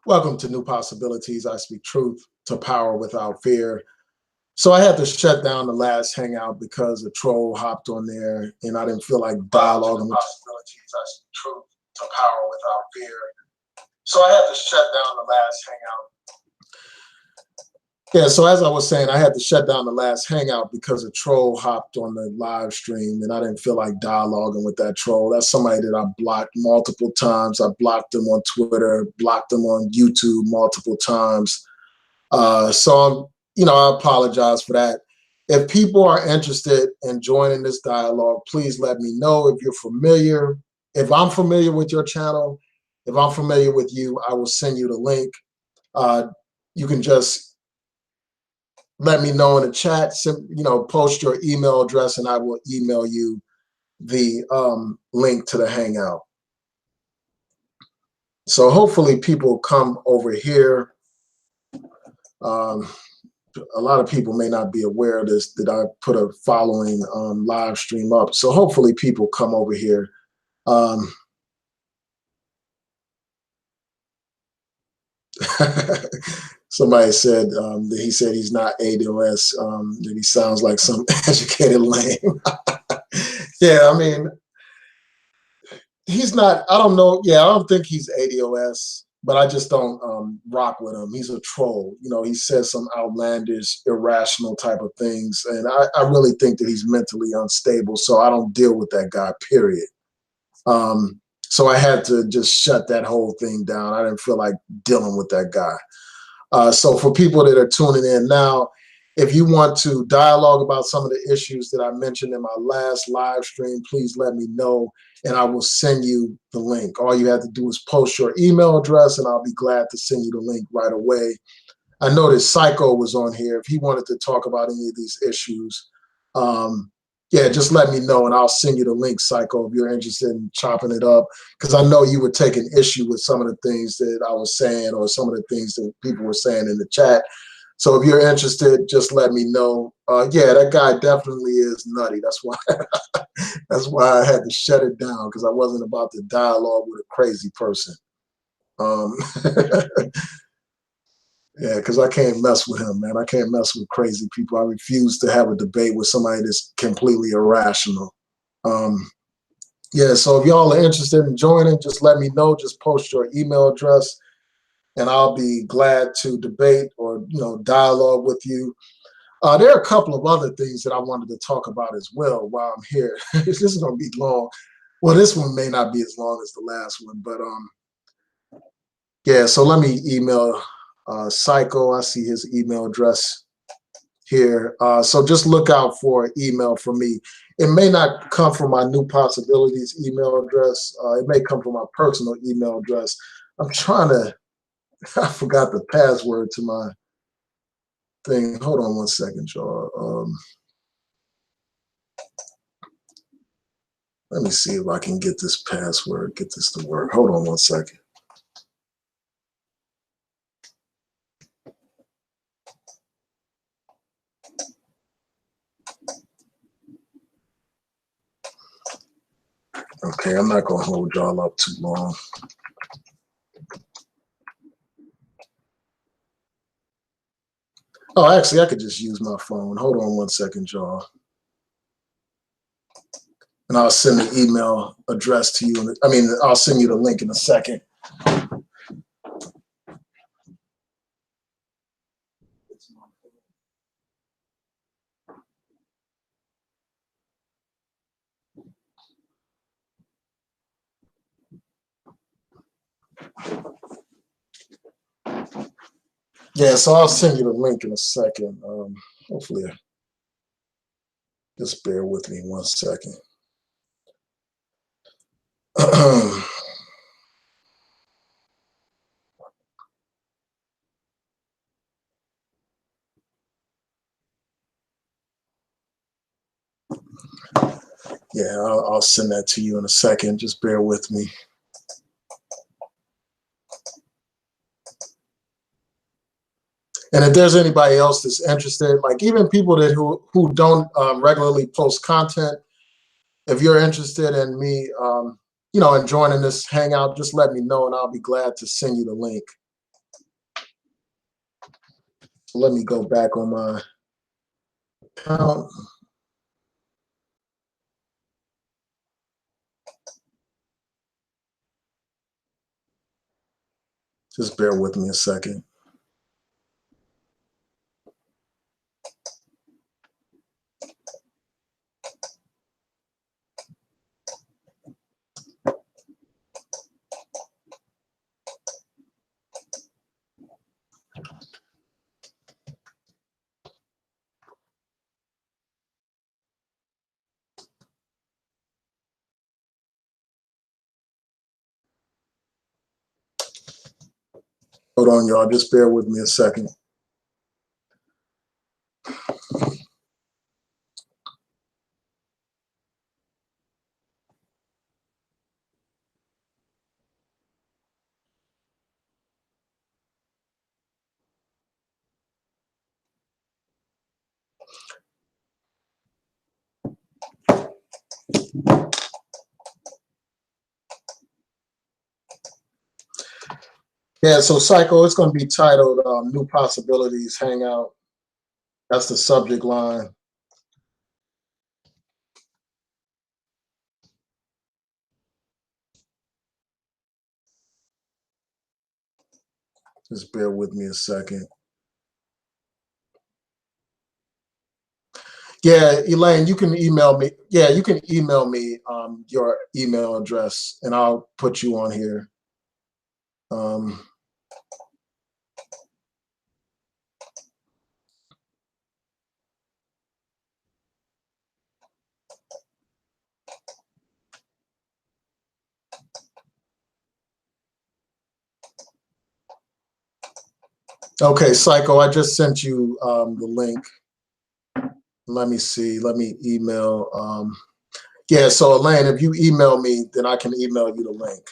Welcome to New Possibilities. I speak truth to power without fear. So I had to shut down the last hangout because a troll hopped on there and I didn't feel like dialoguing with possibilities. I speak truth to power without fear. So I had to shut down the last hangout. Yeah, so as I was saying, I had to shut down the last hangout because a troll hopped on the live stream and I didn't feel like dialoguing with that troll. That's somebody that I blocked multiple times. I blocked them on Twitter, blocked them on YouTube multiple times. So, I apologize for that. If people are interested in joining this dialogue, please let me know. If you're familiar, if I'm familiar with your channel, if I'm familiar with you, I will send you the link. You can just let me know in the chat, post your email address and I will email you the link to the hangout. So hopefully people come over here. A lot of people may not be aware of this, that I put a following live stream up. So hopefully people come over here. Somebody said that he said he's not ADOS, that he sounds like some educated lame. Yeah, I mean, he's not, I don't know. Yeah, I don't think he's ADOS, but I just don't rock with him. He's a troll. He says some outlandish, irrational type of things. And I really think that he's mentally unstable. So I don't deal with that guy, period. So I had to just shut that whole thing down. I didn't feel like dealing with that guy. So for people that are tuning in now, if you want to dialogue about some of the issues that I mentioned in my last live stream, please let me know and I will send you the link. All you have to do is post your email address and I'll be glad to send you the link right away. I noticed Psycho was on here. If he wanted to talk about any of these issues, yeah, just let me know and I'll send you the link, Psycho, if you're interested in chopping it up. Because I know you would take an issue with some of the things that I was saying or some of the things that people were saying in the chat. So if you're interested, just let me know. Yeah, that guy definitely is nutty. That's why I had to shut it down, because I wasn't about to dialogue with a crazy person. Yeah, because I can't mess with him, man. I can't mess with crazy people. I refuse to have a debate with somebody that's completely irrational. Yeah, so if y'all are interested in joining, just let me know. Just post your email address, and I'll be glad to debate or dialogue with you. There are a couple of other things that I wanted to talk about as well while I'm here. This is going to be long. Well, this one may not be as long as the last one, but yeah. So let me email Psycho. I see his email address here. So just look out for an email from me. It may not come from my New Possibilities email address. It may come from my personal email address. I'm trying to, I forgot the password to my thing. Hold on one second, y'all. Let me see if I can get this password, get this to work. Hold on one second. Okay, I'm not gonna hold y'all up too long. Oh, actually, I could just use my phone. Hold on one second, y'all. And I'll send the email address to you. I mean, I'll send you the link in a second. Yeah, so I'll send you the link in a second. Hopefully, just bear with me 1 second. Yeah, I'll send that to you in a second. Just bear with me. And if there's anybody else that's interested, like even people that who don't regularly post content, if you're interested in me, in joining this hangout, just let me know and I'll be glad to send you the link. Let me go back on my account. Just bear with me a second. Hold on, y'all. Just bear with me a second. Yeah, so Psycho, it's going to be titled New Possibilities Hangout. That's the subject line. Just bear with me a second. Yeah, Elaine, you can email me. Yeah, you can email me your email address, and I'll put you on here. Okay, Psycho, I just sent you the link. Let me see. Let me email. Yeah, so Elaine, if you email me, then I can email you the link.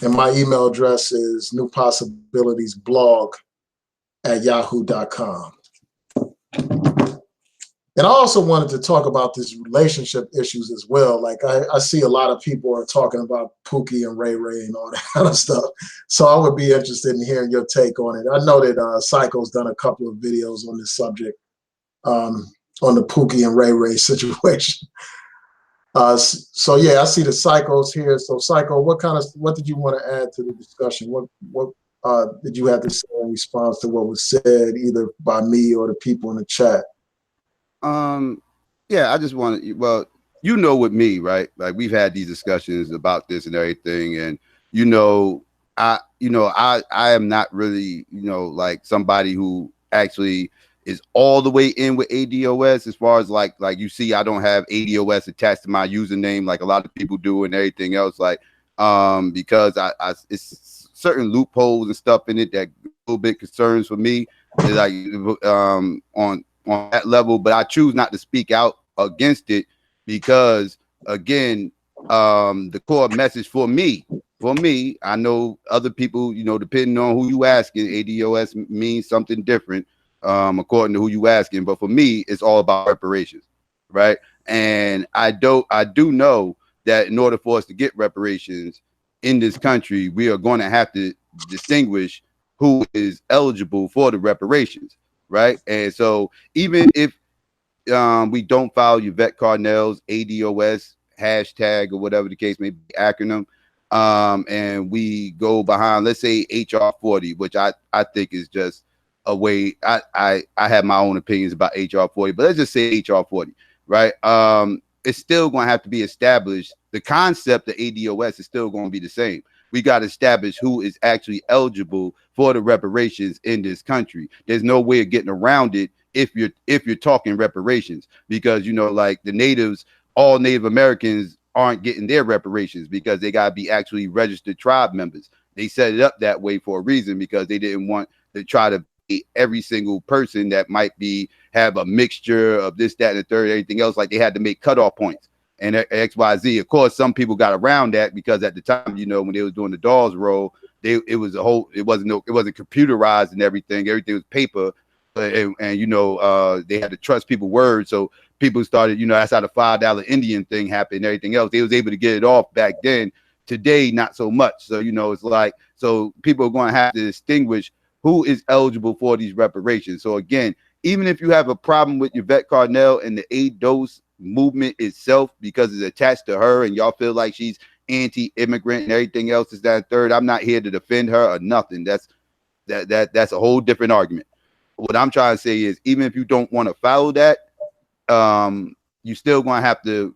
And my email address is newpossibilitiesblog@yahoo.com. And I also wanted to talk about these relationship issues as well. Like I see a lot of people are talking about Pookie and Ray Ray and all that kind of stuff. So I would be interested in hearing your take on it. I know that Psycho's done a couple of videos on this subject, on the Pookie and Ray Ray situation. So yeah, I see the Psychos here. So Psycho, what did you want to add to the discussion? What did you have to say in response to what was said either by me or the people in the chat? Yeah, I just want to, well, you know, with me, right? Like we've had these discussions about this and everything. And, I am not really, like somebody who actually is all the way in with ADOS as far as like you see, I don't have ADOS attached to my username like a lot of people do and everything else. Like, because it's certain loopholes and stuff in it that a little bit concerns for me. Like, on that level, but I choose not to speak out against it because, again, the core message for me, I know other people, depending on who you asking, ADOS means something different, according to who you asking. But for me, it's all about reparations, right? And I do know that in order for us to get reparations in this country, we are going to have to distinguish who is eligible for the reparations. Right. And so even if we don't follow Yvette Carnell's ADOS hashtag or whatever the case may be, acronym, and we go behind, let's say, HR 40, which I think is just a way. I have my own opinions about HR 40, but let's just say HR 40, right? It's still going to have to be established. The concept of ADOS is still going to be the same. We got to establish who is actually eligible for the reparations in this country. There's no way of getting around it if you're talking reparations, because like the natives, all Native Americans aren't getting their reparations because they got to be actually registered tribe members. They set it up that way for a reason, because they didn't want to try to pay every single person that might have a mixture of this, that, and the third, everything else. Like they had to make cutoff points and XYZ. Of course, some people got around that because at the time, when they was doing the dolls roll, it wasn't computerized and everything. Everything was paper, and they had to trust people's words. So people started, that's how the $5 Indian thing happened and everything else. They was able to get it off back then today, not so much. So, you know, it's like, so people are going to have to distinguish who is eligible for these reparations. So again, even if you have a problem with Yvette Carnell and the ADOS movement itself because it's attached to her and y'all feel like she's anti-immigrant and everything else is that third, I'm not here to defend her or nothing. That's a whole different argument. What I'm trying to say is, even if you don't want to follow that, you still going to have to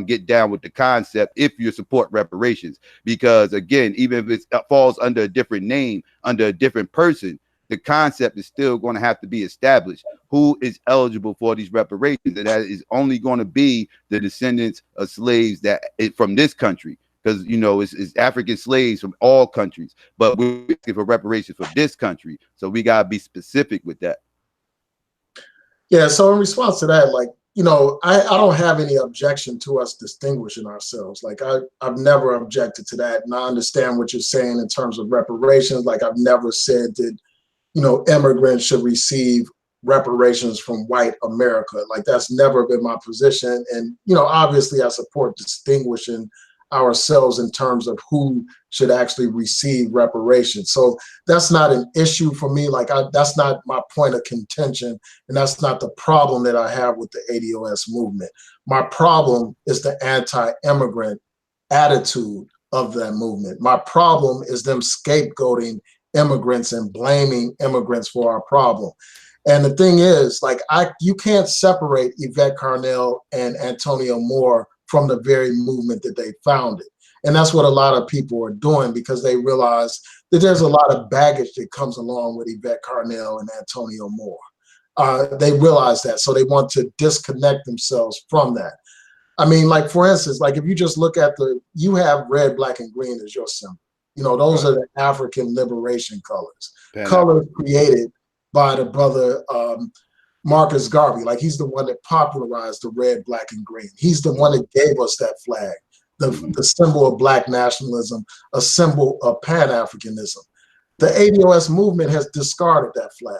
get down with the concept if you support reparations, because again, even if it falls under a different name, under a different person, the concept is still going to have to be established. Who is eligible for these reparations? And that is only going to be the descendants of slaves that from this country, because you know it's African slaves from all countries, but we're asking for reparations for this country, so we got to be specific with that. Yeah, so in response to that, like, you know, I don't have any objection to us distinguishing ourselves. Like I've never objected to that. And I understand what you're saying in terms of reparations. Like I've never said that, you know, immigrants should receive reparations from white America. Like that's never been my position. And, you know, obviously I support distinguishing ourselves in terms of who should actually receive reparations. So that's not an issue for me. Like that's not my point of contention. And that's not the problem that I have with the ADOS movement. My problem is the anti-immigrant attitude of that movement. My problem is them scapegoating immigrants and blaming immigrants for our problem. And the thing is, like, you can't separate Yvette Carnell and Antonio Moore from the very movement that they founded. And that's what a lot of people are doing, because they realize that there's a lot of baggage that comes along with Yvette Carnell and Antonio Moore. They realize that, so they want to disconnect themselves from that. I mean, like, for instance, like if you just look at you have red, black, and green as your symbol. You know, those are the African liberation colors. Colors created by the brother Marcus Garvey. Like he's the one that popularized the red, black, and green. He's the one that gave us that flag, the symbol of black nationalism, a symbol of Pan-Africanism. The ADOS movement has discarded that flag.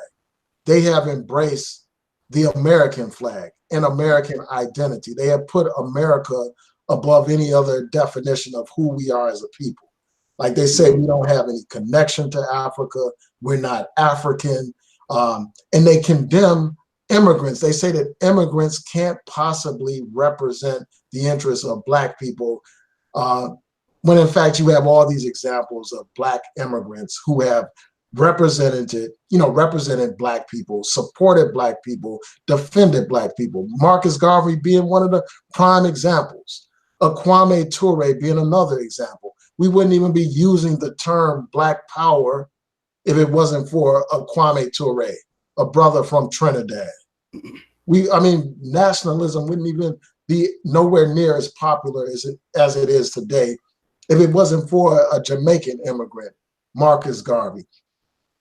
They have embraced the American flag and American identity. They have put America above any other definition of who we are as a people. Like they say, we don't have any connection to Africa. We're not African. And they condemn immigrants. They say that immigrants can't possibly represent the interests of black people, when in fact you have all these examples of black immigrants who have represented black people, supported black people, defended black people. Marcus Garvey being one of the prime examples, Kwame Ture being another example. We wouldn't even be using the term black power if it wasn't for Kwame Ture, a brother from Trinidad. I mean, nationalism wouldn't even be nowhere near as popular as it is today if it wasn't for a Jamaican immigrant, Marcus Garvey.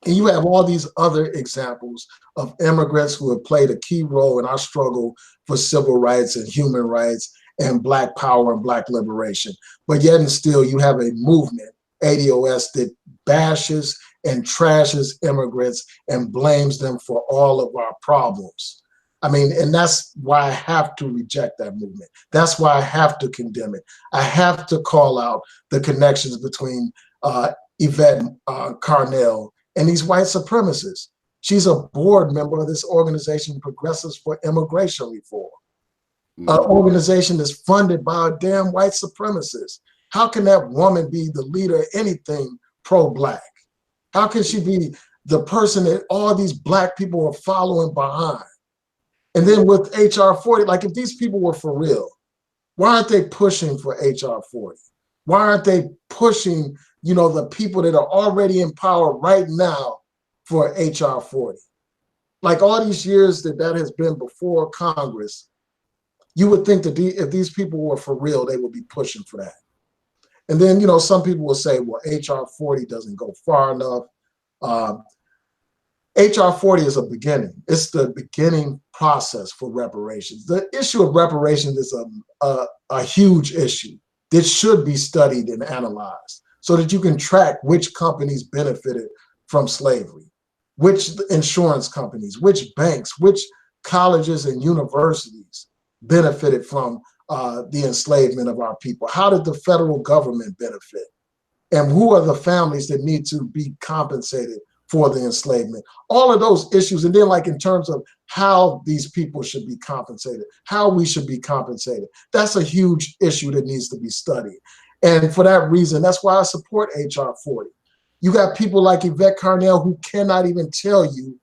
And you have all these other examples of immigrants who have played a key role in our struggle for civil rights and human rights and black power and black liberation. But yet and still you have a movement, ADOS, that bashes and trashes immigrants and blames them for all of our problems. I mean, and that's why I have to reject that movement. That's why I have to condemn it. I have to call out the connections between Yvette Carnell and these white supremacists. She's a board member of this organization, Progressives for Immigration Reform, an organization that's funded by a damn white supremacist. How can that woman be the leader of anything pro-black? How can she be the person that all these black people are following behind? And then with HR 40, like if these people were for real, why aren't they pushing for HR 40? Why aren't they pushing, you know, the people that are already in power right now for HR 40? Like all these years that has been before Congress, you would think that if these people were for real, they would be pushing for that. And then, you know, some people will say, well, HR 40 doesn't go far enough. HR 40 is a beginning. It's the beginning process for reparations. The issue of reparations is a huge issue that should be studied and analyzed so that you can track which companies benefited from slavery, which insurance companies, which banks, which colleges and universities benefited from the enslavement of our people? How did the federal government benefit? And who are the families that need to be compensated for the enslavement? All of those issues. And then like in terms of how these people should be compensated, how we should be compensated. That's a huge issue that needs to be studied. And for that reason, that's why I support HR 40. You got people like Yvette Carnell who cannot even tell you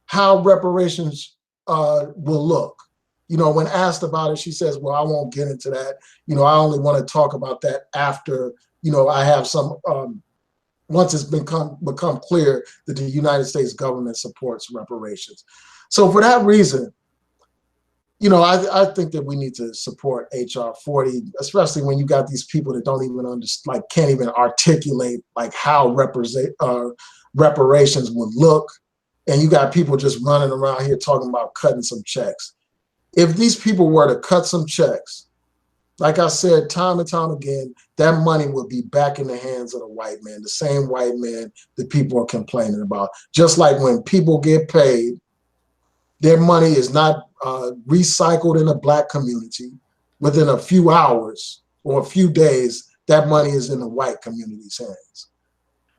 how reparations will look. You know, when asked about it, she says, well, I won't get into that. You know, I only want to talk about that after, you know, I have some, once it's become clear that the United States government supports reparations. So for that reason, you know, I think that we need to support HR 40, especially when you got these people that don't even understand, like can't even articulate like how reparations would look. And you got people just running around here talking about cutting some checks. If these people were to cut some checks, like I said, time and time again, that money would be back in the hands of the white man, the same white man that people are complaining about. Just like when people get paid, their money is not recycled in the Black community. Within a few hours or a few days, that money is in the white community's hands.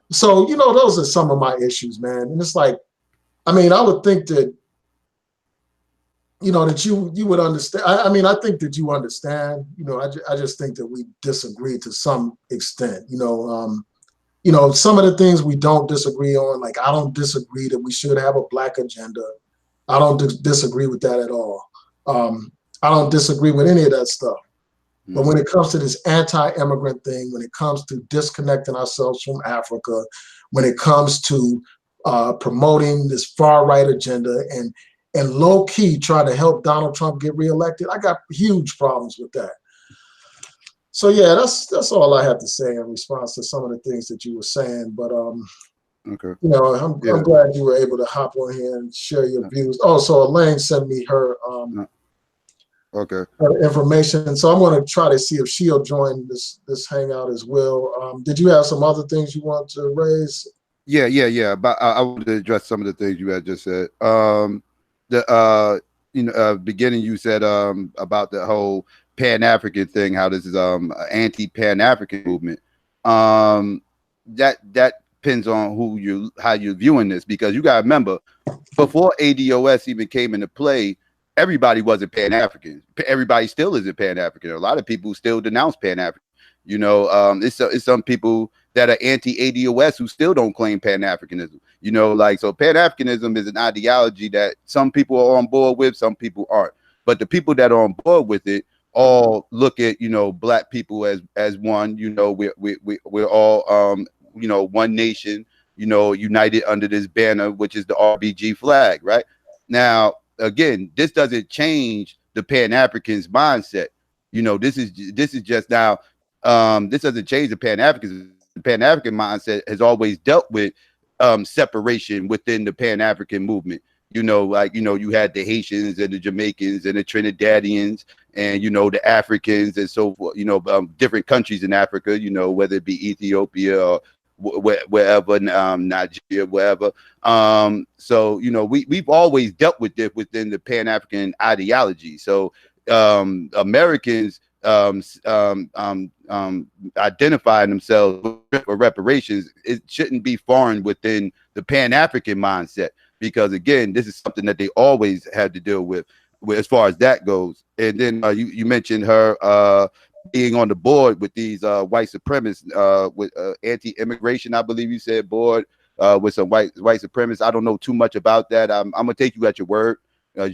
So, you know, those are some of my issues, man. And it's like, I mean, I would think that, you know, that you would understand. I mean, I think that you understand. You know, I just think that we disagree to some extent. You know, some of the things we don't disagree on. Like, I don't disagree that we should have a Black agenda. I don't disagree with that at all. I don't disagree with any of that stuff. Mm-hmm. But when it comes to this anti-immigrant thing, when it comes to disconnecting ourselves from Africa, when it comes to promoting this far-right agenda and low-key try to help Donald Trump get reelected, I got huge problems with that. So yeah, that's all I have to say in response to some of the things that you were saying. But okay, you know, I'm glad you were able to hop on here and share your views. Oh, so Elaine sent me her her information, so I'm going to try to see if she'll join this hangout as well. Did you have some other things you want to raise? Yeah. But I wanted to address some of the things you had just said. Beginning you said about the whole Pan-African thing, how this is anti-Pan-African movement. That depends on how you're viewing this, because you got to remember, before ADOS even came into play, everybody wasn't Pan-African. Everybody still isn't Pan-African. A lot of people still denounce Pan-African. You know, it's some people that are anti-ADOS who still don't claim Pan-Africanism. You know, like, so Pan-Africanism is an ideology that some people are on board with, some people aren't. But the people that are on board with it all look at, you know, Black people as one. You know, we're all you know, one nation, you know, united under this banner, which is the RBG flag, right? Now, again, this doesn't change the Pan-Africans mindset. You know, this is just now, this doesn't change the Pan-Africans. The Pan-African mindset has always dealt with separation within the Pan-African movement. You know, like, you know, you had the Haitians and the Jamaicans and the Trinidadians and, you know, the Africans and so forth, you know, different countries in Africa, you know, whether it be Ethiopia or wherever, Nigeria, wherever. So, you know, we've always dealt with it within the Pan-African ideology. So Americans identifying themselves with reparations, it shouldn't be foreign within the Pan-African mindset, because again, this is something that they always had to deal with as far as that goes. And then you mentioned her being on the board with these white supremacists, with anti-immigration, I believe you said, board with some white supremacists. I don't know too much about that. I'm gonna take you at your word. I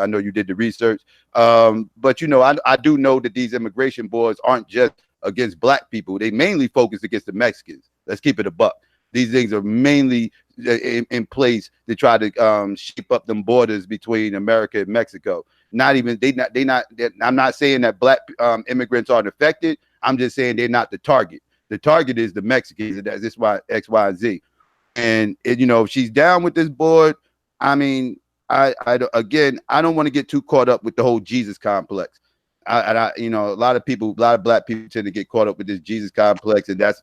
know you did the research, but you know, I do know that these immigration boards aren't just against Black people. They mainly focus against the Mexicans. Let's keep it a buck. These things are mainly in place to try to shape up them borders between America and Mexico. I'm not saying that Black immigrants aren't affected. I'm just saying they're not the target. The target is the Mexicans, and that's X, Y, and Z. And you know, if she's down with this board, I mean, I don't want to get too caught up with the whole Jesus complex. You know, a lot of Black people tend to get caught up with this Jesus complex, and that's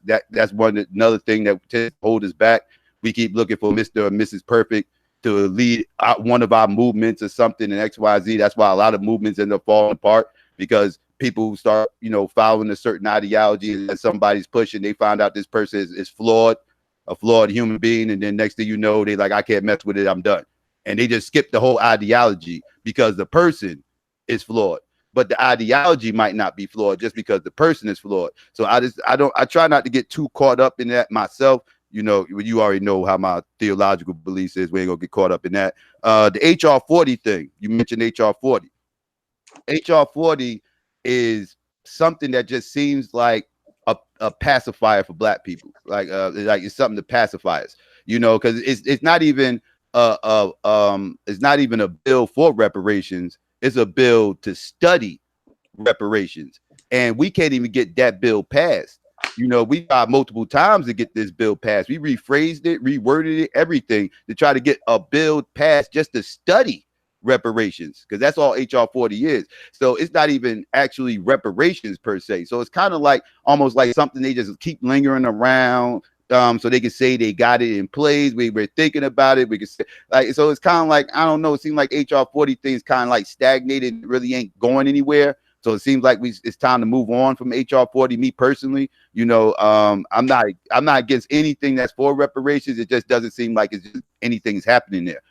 another thing that tends to hold us back. We keep looking for Mr. or Mrs. Perfect to lead one of our movements or something in X, Y, Z. That's why a lot of movements end up falling apart, because people start, you know, following a certain ideology that somebody's pushing. They find out this person is flawed, a flawed human being, and then next thing you know, they like, I can't mess with it, I'm done. And they just skip the whole ideology because the person is flawed. But the ideology might not be flawed just because the person is flawed. So I try not to get too caught up in that myself. You know, you already know how my theological beliefs is. We ain't gonna get caught up in that. The HR 40 thing, you mentioned HR 40. HR 40 is something that just seems like a pacifier for black people. Like it's something to pacify us, you know, because it's not even it's not even a bill for reparations. It's a bill to study reparations, and we can't even get that bill passed. You know, we tried multiple times to get this bill passed. We rephrased it, reworded it, everything to try to get a bill passed just to study reparations, because that's all HR 40 is. So it's not even actually reparations per se. So it's kind of like almost like something they just keep lingering around, so they can say they got it in place. We're thinking about it. We can say, like, so it's kind of like, I don't know. It seems like HR 40 things kind of like stagnated, and really ain't going anywhere. So it seems like it's time to move on from HR 40. Me personally, you know, I'm not against anything that's for reparations. It just doesn't seem like it's just anything's happening there.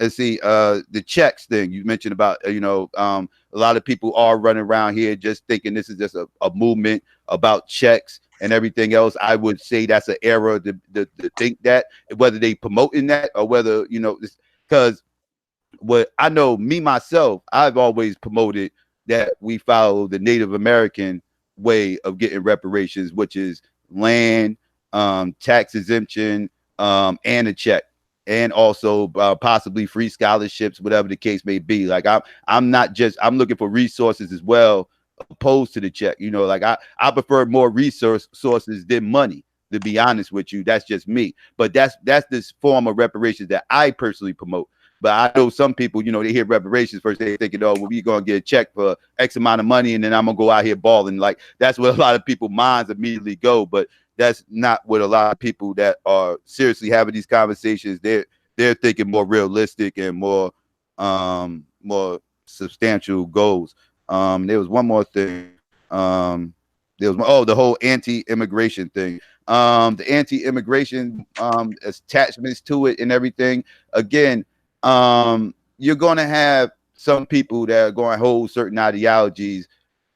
Let's see, the checks thing you mentioned about, you know, a lot of people are running around here just thinking this is just a movement about checks and everything else. I would say that's an error to think that, whether they promoting that or whether, you know, because what I know, me myself, I've always promoted that we follow the Native American way of getting reparations, which is land, tax exemption, and a check, and also possibly free scholarships, whatever the case may be. Like I'm looking for resources as well, opposed to the check. You know, like I prefer more sources than money, to be honest with you. That's just me. But that's this form of reparations that I personally promote. But I know some people, you know, they hear reparations first, they thinking, oh, well, we're going to get a check for X amount of money, and then I'm going to go out here balling. Like, that's where a lot of people's minds immediately go. But that's not what a lot of people that are seriously having these conversations, they're thinking more realistic and more substantial goals. There was one more thing. The whole anti-immigration thing. The anti-immigration attachments to it and everything. Again, you're going to have some people that are going to hold certain ideologies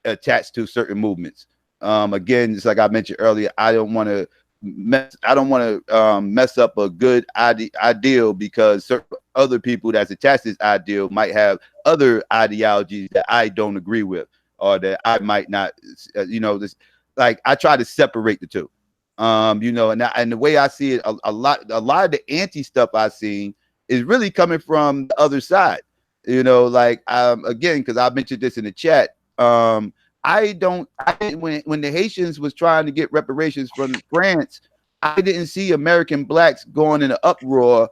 attached to certain movements. Again, just like I mentioned earlier, I don't want to mess up a good ideal, because certain other people that's attached to this ideal might have other ideologies that I don't agree with, or that I might not, you know, this, like, I try to separate the two. You know, and the way I see it, a lot of the anti stuff I've seen is really coming from the other side. You know, like, again, because I mentioned this in the chat, when the Haitians was trying to get reparations from France, I didn't see American blacks going in an uproar,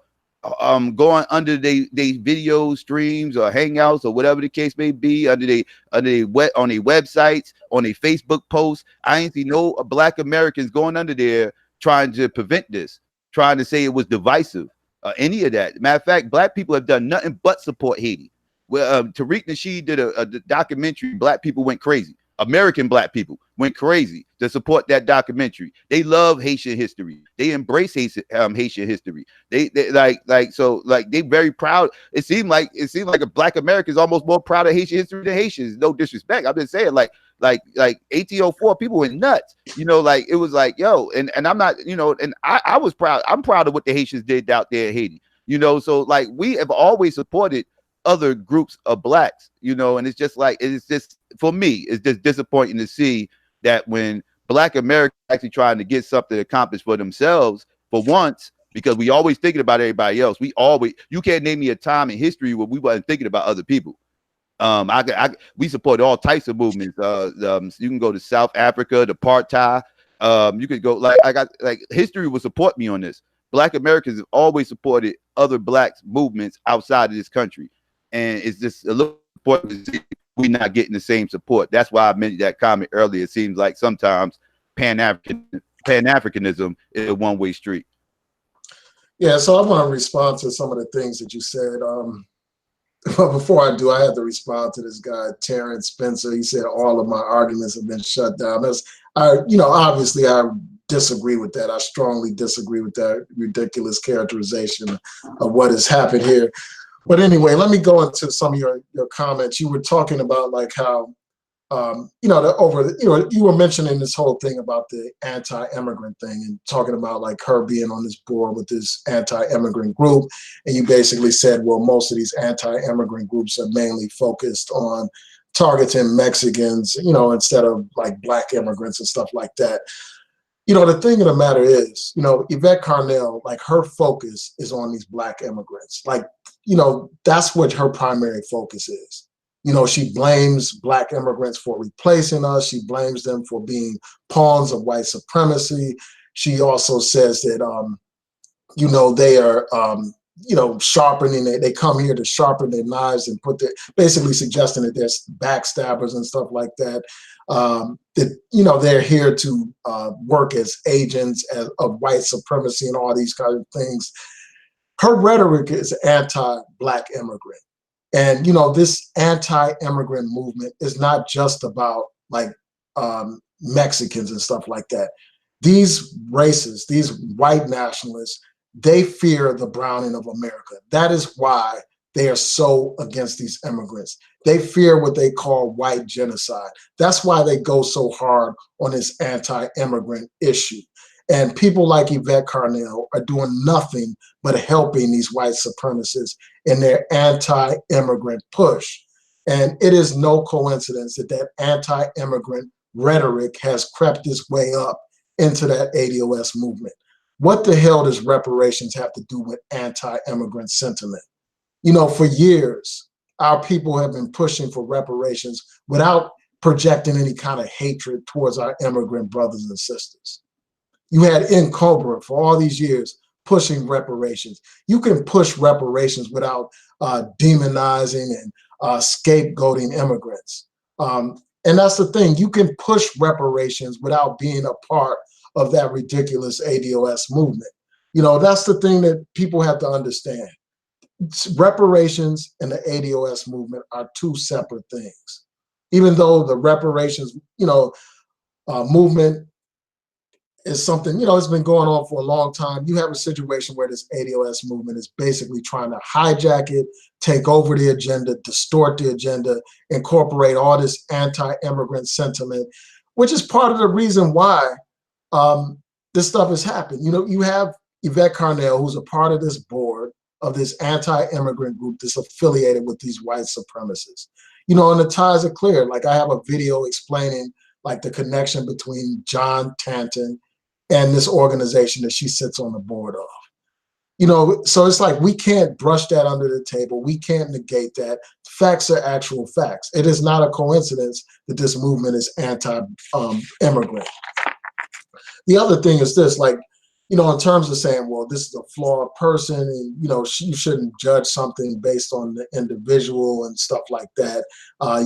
going under they video streams or hangouts or whatever the case may be, on their websites, on their Facebook posts. I ain't see no black Americans going under there trying to prevent this, trying to say it was divisive, any of that. Matter of fact, black people have done nothing but support Haiti. Well, Tariq Nasheed did a documentary. Black people went crazy. American black people went crazy to support that documentary. They love Haitian history. They embrace Haitian history. They very proud. It seemed like a black American is almost more proud of Haitian history than Haitians. No disrespect. I'm just saying, like 1804, people went nuts. You know, like, it was like, yo, and I'm not, you know, and I was proud. I'm proud of what the Haitians did out there in Haiti. You know, so, like, we have always supported other groups of blacks, you know, and it's just like, it's just, for me, it's just disappointing to see that when black Americans actually trying to get something accomplished for themselves for once, because we always thinking about everybody else. You can't name me a time in history where we wasn't thinking about other people. We support all types of movements. You can go to South Africa, the apartheid. You could go, like history will support me on this. Black Americans have always supported other black movements outside of this country. And it's just a little important to see we're not getting the same support. That's why I mentioned that comment earlier. It seems like sometimes Pan-Africanism is a one-way street. Yeah, so I want to respond to some of the things that you said. But before I do, I have to respond to this guy, Terrence Spencer. He said all of my arguments have been shut down. Obviously I disagree with that. I strongly disagree with that ridiculous characterization of what has happened here. But anyway, let me go into some of your comments. You were talking about like how, you were mentioning this whole thing about the anti-immigrant thing and talking about like her being on this board with this anti-immigrant group. And you basically said, well, most of these anti-immigrant groups are mainly focused on targeting Mexicans, instead of like black immigrants and stuff like that. The thing of the matter is, Yvette Carnell, like her focus is on these black immigrants. Like, that's what her primary focus is. She blames black immigrants for replacing us. She blames them for being pawns of white supremacy. She also says that, they are, sharpening, they come here to sharpen their knives and basically suggesting that they're backstabbers and stuff like that. They're here to work as agents of white supremacy and all these kind of things. Her rhetoric is anti-black immigrant. And, this anti-immigrant movement is not just about like Mexicans and stuff like that. These racists, these white nationalists, they fear the browning of America. That is why they are so against these immigrants. They fear what they call white genocide. That's why they go so hard on this anti-immigrant issue. And people like Yvette Carnell are doing nothing but helping these white supremacists in their anti-immigrant push. And it is no coincidence that that anti-immigrant rhetoric has crept its way up into that ADOS movement. What the hell does reparations have to do with anti-immigrant sentiment? For years, our people have been pushing for reparations without projecting any kind of hatred towards our immigrant brothers and sisters. You had Cobra for all these years pushing reparations. You can push reparations without demonizing and scapegoating immigrants. And that's the thing. You can push reparations without being a part of that ridiculous ADOS movement. That's the thing that people have to understand. Reparations and the ADOS movement are two separate things. Even though the reparations, movement is something, it's been going on for a long time. You have a situation where this ADOS movement is basically trying to hijack it, take over the agenda, distort the agenda, incorporate all this anti-immigrant sentiment, which is part of the reason why this stuff has happened. You have Yvette Carnell, who's a part of this board of this anti-immigrant group that's affiliated with these white supremacists. And the ties are clear. Like I have a video explaining like the connection between John Tanton and this organization that she sits on the board of. So it's like we can't brush that under the table. We can't negate that. Facts are actual facts. It is not a coincidence that this movement is anti-immigrant. The other thing is this, like, in terms of saying, well, this is a flawed person and, you shouldn't judge something based on the individual and stuff like that.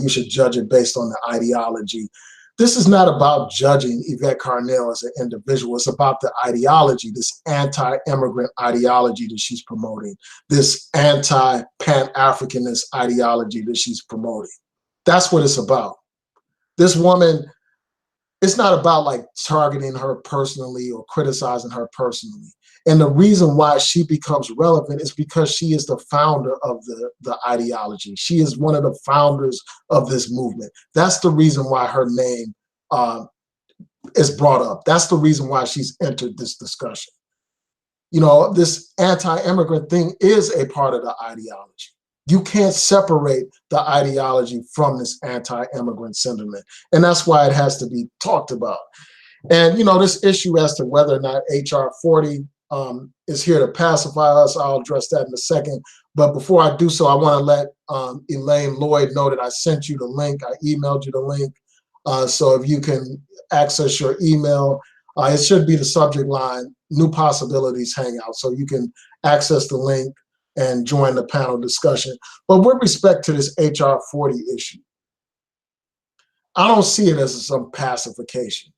You should judge it based on the ideology. This is not about judging Yvette Carnell as an individual. It's about the ideology, this anti-immigrant ideology that she's promoting, this anti-Pan-Africanist ideology that she's promoting. That's what it's about. This woman, it's not about like targeting her personally or criticizing her personally. And the reason why she becomes relevant is because she is the founder of the ideology. She is one of the founders of this movement. That's the reason why her name is brought up. That's the reason why she's entered this discussion. This anti-immigrant thing is a part of the ideology. You can't separate the ideology from this anti-immigrant sentiment. And that's why it has to be talked about. And, this issue as to whether or not HR 40 is here to pacify us, I'll address that in a second. But before I do so, I want to let Elaine Lloyd know that I sent you the link. I emailed you the link. So if you can access your email, it should be the subject line, New Possibilities Hangout. So you can access the link and join the panel discussion. But with respect to this HR 40 issue, I don't see it as some pacification.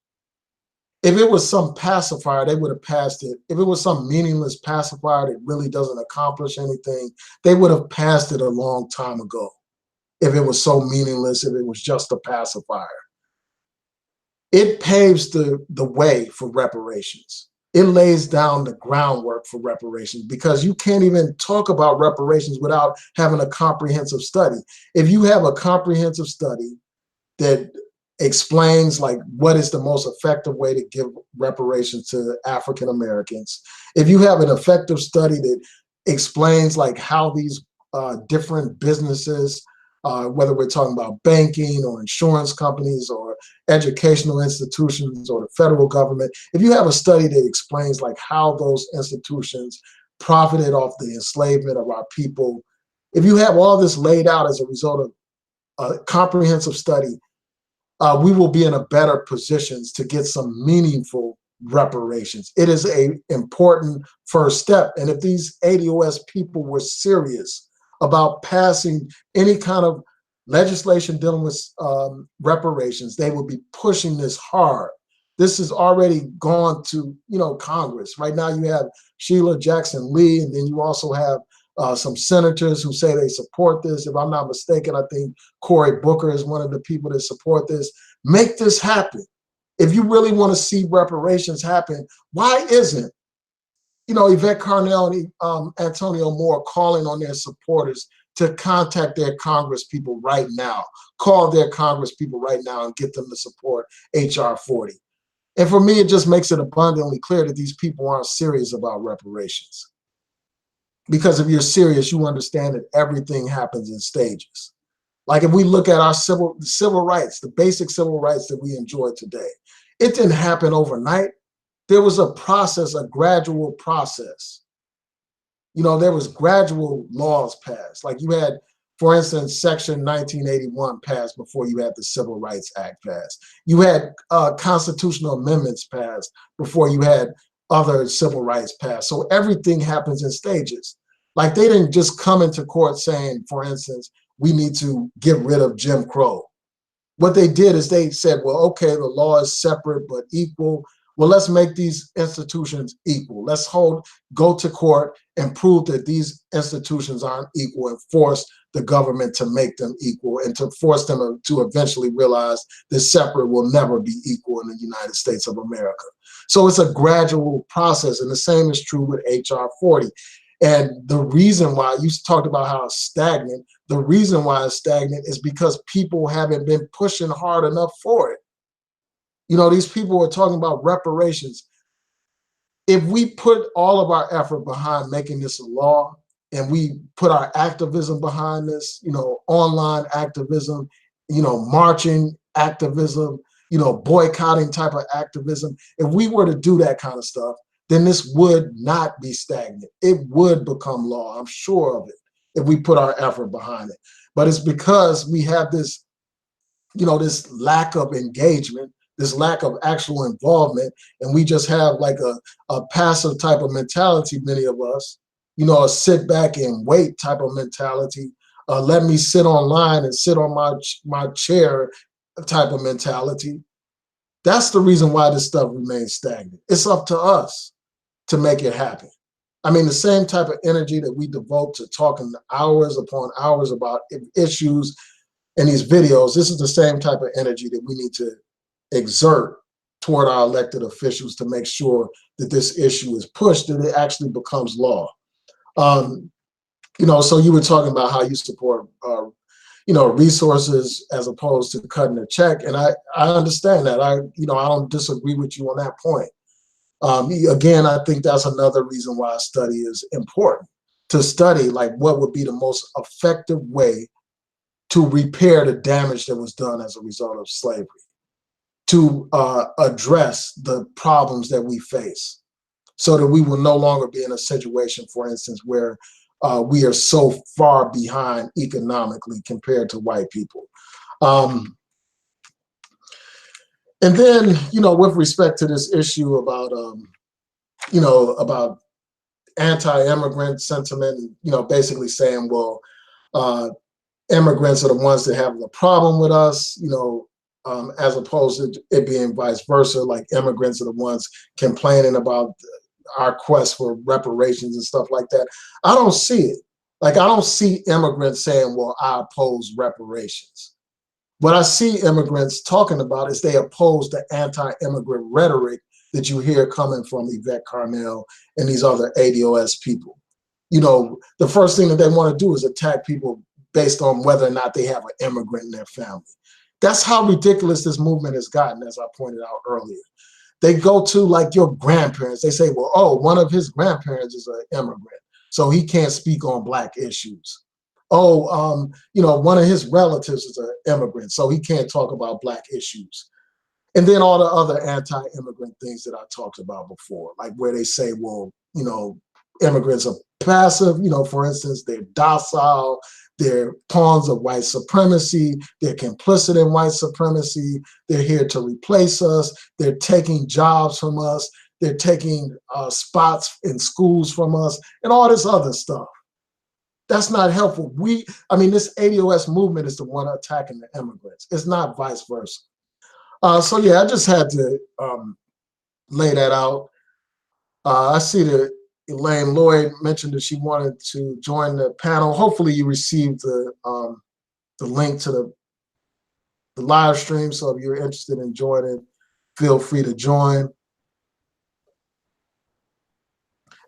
If it was some pacifier, they would have passed it. If it was some meaningless pacifier that really doesn't accomplish anything, they would have passed it a long time ago. If it was so meaningless, if it was just a pacifier. It paves the way for reparations. It lays down the groundwork for reparations, because you can't even talk about reparations without having a comprehensive study. If you have a comprehensive study that explains like what is the most effective way to give reparations to African Americans, if you have an effective study that explains like how these different businesses, whether we're talking about banking or insurance companies or educational institutions or the federal government, if you have a study that explains like how those institutions profited off the enslavement of our people, if you have all this laid out as a result of a comprehensive study, we will be in a better position to get some meaningful reparations. It is an important first step. And if these ADOS people were serious about passing any kind of legislation dealing with reparations, they would be pushing this hard. This has already gone to, Congress. Right now you have Sheila Jackson Lee, and then you also have some senators who say they support this. If I'm not mistaken, I think Cory Booker is one of the people that support this. Make this happen. If you really want to see reparations happen, why isn't, Yvette Carnell and Antonio Moore calling on their supporters to contact their Congress people right now, call their Congress people right now and get them to support HR 40. And for me, it just makes it abundantly clear that these people aren't serious about reparations. Because if you're serious, you understand that everything happens in stages. Like if we look at our civil rights, the basic civil rights that we enjoy today, it didn't happen overnight. There was a process, a gradual process. There was gradual laws passed. Like you had, for instance, Section 1981 passed before you had the Civil Rights Act passed. You had constitutional amendments passed before you had other civil rights passed. So everything happens in stages. Like they didn't just come into court saying, for instance, we need to get rid of Jim Crow. What they did is they said, well, okay, the law is separate but equal. Well, let's make these institutions equal. Let's go to court and prove that these institutions aren't equal and force the government to make them equal and to force them to eventually realize that separate will never be equal in the United States of America. So it's a gradual process, and the same is true with HR 40. And the reason why you talked about how it's stagnant, the reason why it's stagnant is because people haven't been pushing hard enough for it. These people are talking about reparations. If we put all of our effort behind making this a law, and we put our activism behind this, online activism, marching activism, boycotting type of activism, if we were to do that kind of stuff, then this would not be stagnant. It would become law. I'm sure of it if we put our effort behind it. But it's because we have this, this lack of engagement, this lack of actual involvement, and we just have like a passive type of mentality, many of us, a sit back and wait type of mentality. Let me sit online and sit on my chair type of mentality. That's the reason why this stuff remains stagnant. It's up to us to make it happen. I mean, the same type of energy that we devote to talking hours upon hours about issues in these videos, this is the same type of energy that we need to exert toward our elected officials to make sure that this issue is pushed and it actually becomes law. So you were talking about how you support, resources as opposed to cutting a check. And I understand that. I don't disagree with you on that point. Again, I think that's another reason why a study is important, to study like what would be the most effective way to repair the damage that was done as a result of slavery, to address the problems that we face so that we will no longer be in a situation, for instance, where we are so far behind economically compared to white people. And then, with respect to this issue about, about anti-immigrant sentiment, basically saying, well, immigrants are the ones that have the problem with us, as opposed to it being vice versa, like immigrants are the ones complaining about our quest for reparations and stuff like that. I don't see it. Like, I don't see immigrants saying, well, I oppose reparations. What I see immigrants talking about is they oppose the anti-immigrant rhetoric that you hear coming from Yvette Carnell and these other ADOS people. You know, the first thing that they want to do is attack people based on whether or not they have an immigrant in their family. That's how ridiculous this movement has gotten, as I pointed out earlier. They go to like your grandparents. They say, well, oh, one of his grandparents is an immigrant, so he can't speak on Black issues. Oh, you know, one of his relatives is an immigrant, so he can't talk about Black issues. And then all the other anti-immigrant things that I talked about before, like where they say, well, you know, immigrants are passive, you know, for instance, they're docile, they're pawns of white supremacy, they're complicit in white supremacy, they're here to replace us, they're taking jobs from us, they're taking spots in schools from us, and all this other stuff. That's not helpful. I mean, this ADOS movement is the one attacking the immigrants. It's not vice versa. So yeah, I just had to lay that out. I see that Elaine Lloyd mentioned that she wanted to join the panel. Hopefully you received the link to the live stream. So if you're interested in joining, feel free to join.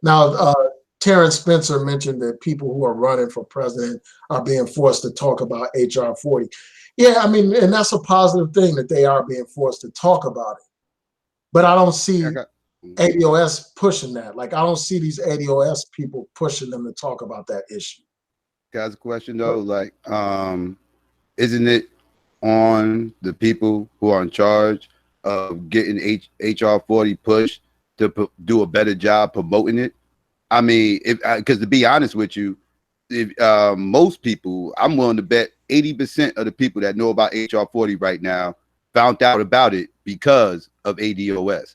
Now, Terrence Spencer mentioned that people who are running for president are being forced to talk about HR 40. Yeah, I mean, and that's a positive thing that they are being forced to talk about it. But I don't see ADOS pushing that. Like, I don't see these ADOS people pushing them to talk about that issue. Guys, question though, like, isn't it on the people who are in charge of getting HR 40 pushed to do a better job promoting it? I mean, because to be honest with you, if most people, I'm willing to bet 80% of the people that know about HR 40 right now found out about it because of ADOS.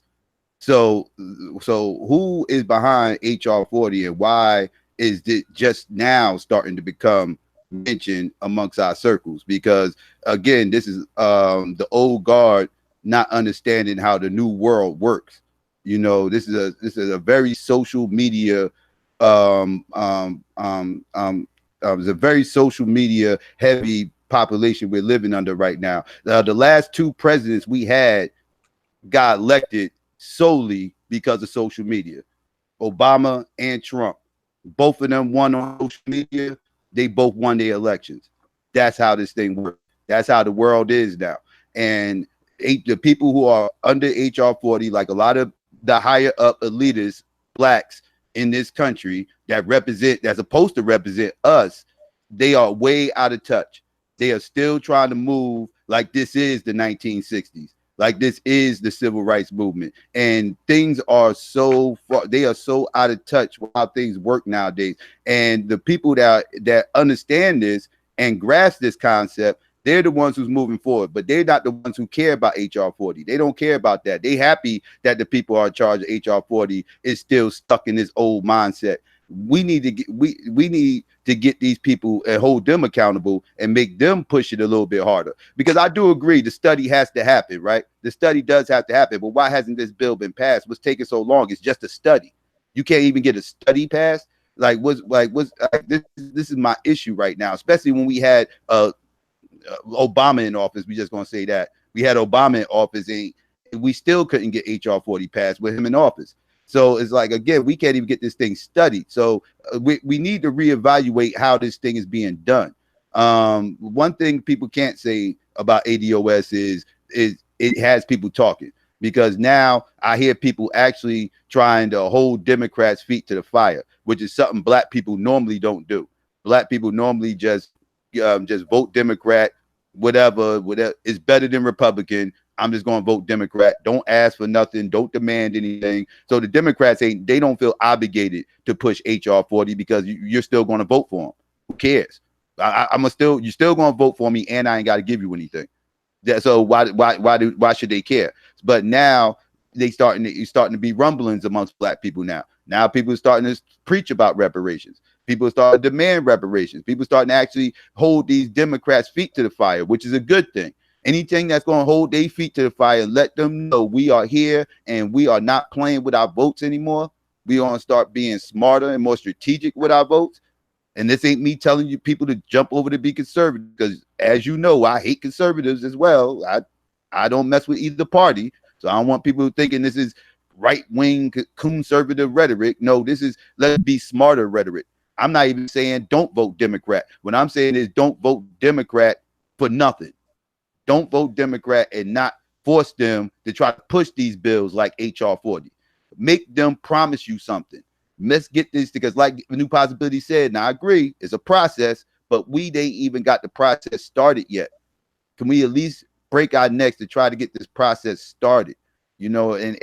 So who is behind HR 40 and why is it just now starting to become mentioned amongst our circles? Because again, this is the old guard not understanding how the new world works. You know, this is a very social media it's a very social media heavy population we're living under right now. The last two presidents we had got elected solely because of social media. Obama and Trump, both of them won on social media. They both won their elections. That's how this thing works. That's how the world is now. And the people who are under HR 40, like a lot of the higher up elitists, Blacks in this country that's supposed to represent us, they are way out of touch. They are still trying to move like this is the 1960s, like this is the civil rights movement, and things are so far, they are so out of touch with how things work nowadays. And the people that understand this and grasp this concept, they're the ones who's moving forward, but they're not the ones who care about HR 40. They don't care about that. They happy that the people who are in charge of HR 40 is still stuck in this old mindset. We need to get these people and hold them accountable and make them push it a little bit harder. Because I do agree the study has to happen, right? The study does have to happen, but why hasn't this bill been passed? What's taking so long? It's just a study. You can't even get a study passed. This is my issue right now, especially when we had Obama in office. We just gonna say that we had Obama in office and we still couldn't get HR 40 passed with him in office. So it's like, again, we can't even get this thing studied. So we need to reevaluate how this thing is being done. One thing people can't say about ADOS is it has people talking, because now I hear people actually trying to hold Democrats' feet to the fire, which is something Black people normally don't do. Black people normally just vote Democrat, whatever is better than Republican. I'm just going to vote Democrat. Don't ask for nothing. Don't demand anything. So the Democrats they don't feel obligated to push HR 40 because you're still going to vote for them. Who cares? You're still going to vote for me, and I ain't got to give you anything. So why should they care? But now it's starting to be rumblings amongst Black people now. Now people are starting to preach about reparations. People start to demand reparations. People starting to actually hold these Democrats' feet to the fire, which is a good thing. Anything that's going to hold their feet to the fire, let them know we are here and we are not playing with our votes anymore. We want to start being smarter and more strategic with our votes. And this ain't me telling you people to jump over to be conservative, because as you know, I hate conservatives as well. I don't mess with either party. So I don't want people thinking this is right-wing conservative rhetoric. No, this is let's be smarter rhetoric. I'm not even saying don't vote Democrat. What I'm saying is don't vote Democrat for nothing. Don't vote Democrat and not force them to try to push these bills like HR 40. Make them promise you something. Let's get this, because like New Possibility said, and I agree, it's a process, but we ain't even got the process started yet. Can we at least break our necks to try to get this process started? You know, and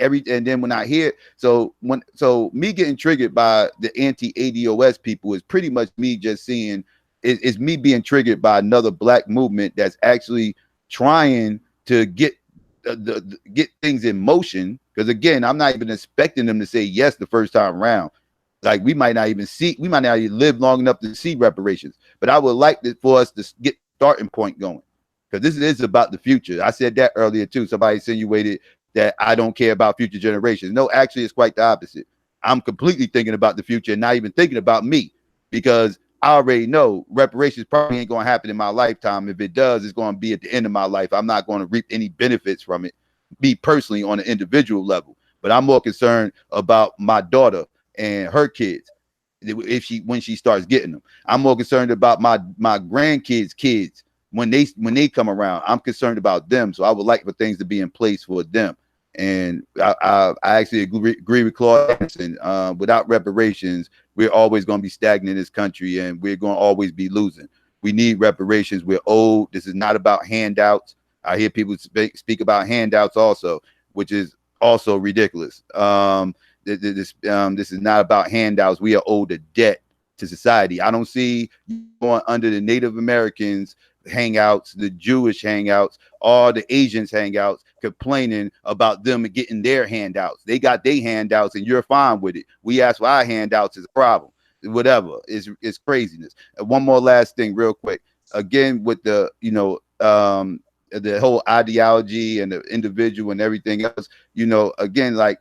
then when I hear, so me getting triggered by the anti-ADOS people is pretty much me just seeing, it's me being triggered by another black movement that's actually trying to get get things in motion. Because again, I'm not even expecting them to say yes the first time around. Like we might not even live long enough to see reparations. But I would like for us to get starting point going, because this is about the future. I said that earlier too. Somebody insinuated that I don't care about future generations. No, actually, it's quite the opposite. I'm completely thinking about the future and not even thinking about me, because I already know reparations probably ain't going to happen in my lifetime. If it does, it's going to be at the end of my life. I'm not going to reap any benefits from it, me personally, on an individual level. But I'm more concerned about my daughter and her kids, when she starts getting them. I'm more concerned about my grandkids' kids when they come around. I'm concerned about them. So I would like for things to be in place for them. And I actually agree with Claude Anderson. Without reparations, we're always going to be stagnant in this country, and we're going to always be losing. We need reparations. We're old. This is not about handouts. I hear people speak about handouts also, which is also ridiculous. This is not about handouts. We are owed a debt to society. I don't see going under the Native Americans hangouts, the Jewish hangouts, all the Asians hangouts, complaining about them getting their handouts. They got their handouts and you're fine with it. We ask for our handouts is a problem. Whatever. It's craziness. And one more last thing real quick. Again, with the, the whole ideology and the individual and everything else, again, like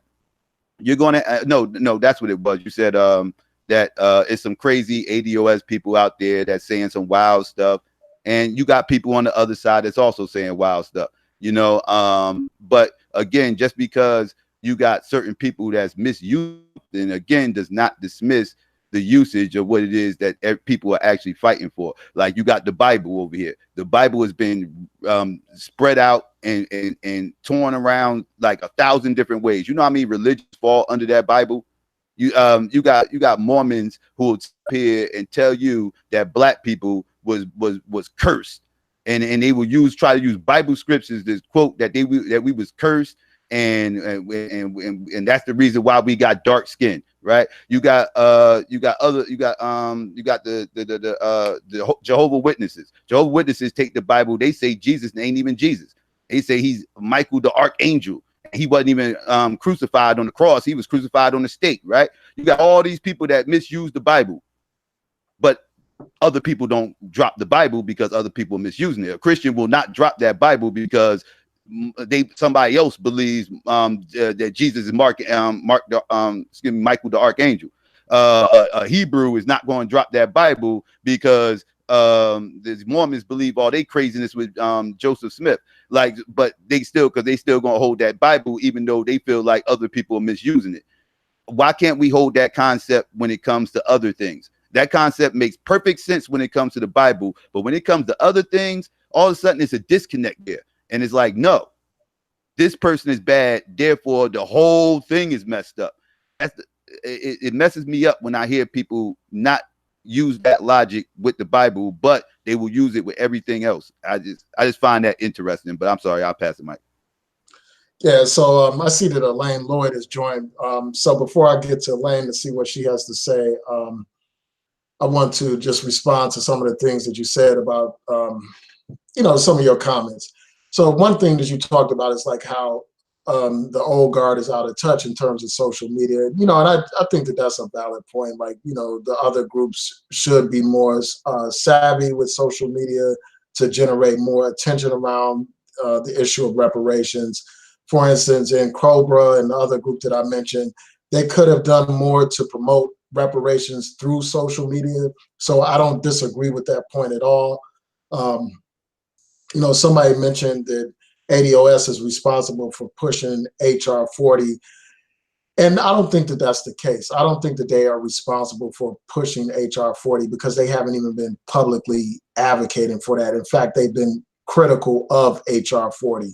you're going to, no, that's what it was. You said that it's some crazy ADOS people out there that's saying some wild stuff. And you got people on the other side that's also saying wild stuff, but again, just because you got certain people that's misused, and again, does not dismiss the usage of what it is that people are actually fighting for. Like you got the Bible over here. The Bible has been spread out and torn around like 1,000 different ways. You know how many religions fall under that Bible? You got Mormons who will appear and tell you that black people was cursed, and they will try to use Bible scriptures to quote that we was cursed, and that's the reason why we got dark skin, right? You got the Jehovah's Witnesses. Jehovah's Witnesses take the Bible. They say Jesus ain't even Jesus. They say he's Michael the archangel. He wasn't even crucified on the cross. He was crucified on the stake, right? You got all these people that misuse the Bible, but other people don't drop the Bible because other people are misusing it. A Christian will not drop that Bible because somebody else believes that Jesus is Michael the archangel. A Hebrew is not going to drop that Bible because the Mormons believe all they craziness with Joseph Smith. But they still gonna hold that Bible even though they feel like other people are misusing it. Why can't we hold that concept when it comes to other things? That concept makes perfect sense when it comes to the Bible, but when it comes to other things, all of a sudden it's a disconnect there. And it's like, no, this person is bad, therefore the whole thing is messed up. It messes me up when I hear people not use that logic with the Bible, but they will use it with everything else. I just find that interesting, but I'm sorry, I'll pass the mic. Yeah, so I see that Elaine Lloyd has joined. So before I get to Elaine to see what she has to say, I want to just respond to some of the things that you said about, some of your comments. So one thing that you talked about is like how the old guard is out of touch in terms of social media, and I think that that's a valid point. Like, the other groups should be more savvy with social media to generate more attention around the issue of reparations. For instance, in Cobra and the other group that I mentioned, they could have done more to promote reparations through social media. So I don't disagree with that point at all. Um, somebody mentioned that ADOS is responsible for pushing HR 40. And I don't think that that's the case. I don't think that they are responsible for pushing HR 40 because they haven't even been publicly advocating for that. In fact, they've been critical of HR 40.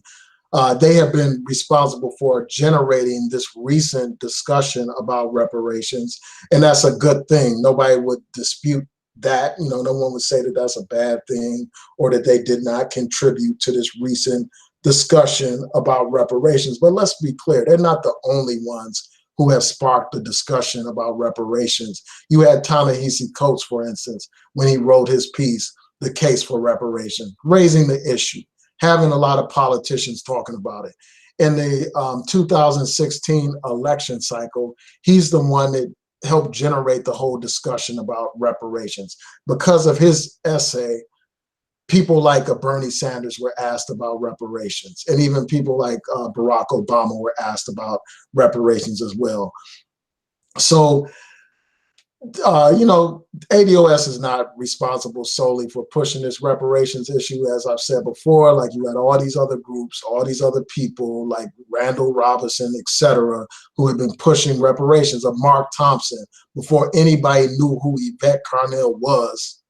They have been responsible for generating this recent discussion about reparations, and that's a good thing. Nobody would dispute that. No one would say that that's a bad thing or that they did not contribute to this recent discussion about reparations. But let's be clear, they're not the only ones who have sparked the discussion about reparations. You had Ta-Nehisi Coates, for instance, when he wrote his piece, The Case for Reparation, raising the issue, having a lot of politicians talking about it. In the 2016 election cycle, he's the one that helped generate the whole discussion about reparations. Because of his essay, people like Bernie Sanders were asked about reparations, and even people like Barack Obama were asked about reparations as well. So, ADOS is not responsible solely for pushing this reparations issue. As I've said before, like you had all these other groups, all these other people like Randall Robinson, et cetera, who have been pushing reparations, of Mark Thompson, before anybody knew who Yvette Carnell was.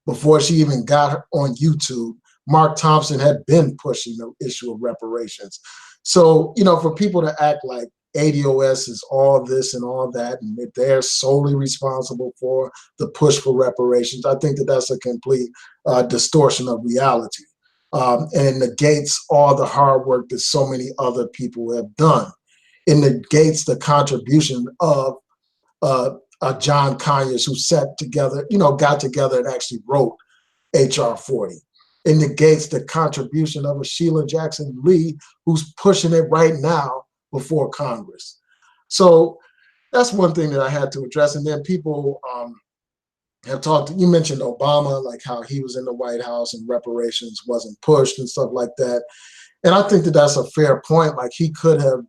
Before she even got on YouTube, Mark Thompson had been pushing the issue of reparations. So, for people to act like ADOS is all this and all that, and that they're solely responsible for the push for reparations, I think that that's a complete distortion of reality. And it negates all the hard work that so many other people have done. It negates the contribution of John Conyers, who got together and actually wrote HR 40. It negates the contribution of a Sheila Jackson Lee, who's pushing it right now before Congress. So that's one thing that I had to address. And then people have talked, you mentioned Obama, like how he was in the White House and reparations wasn't pushed and stuff like that. And I think that that's a fair point. Like he could have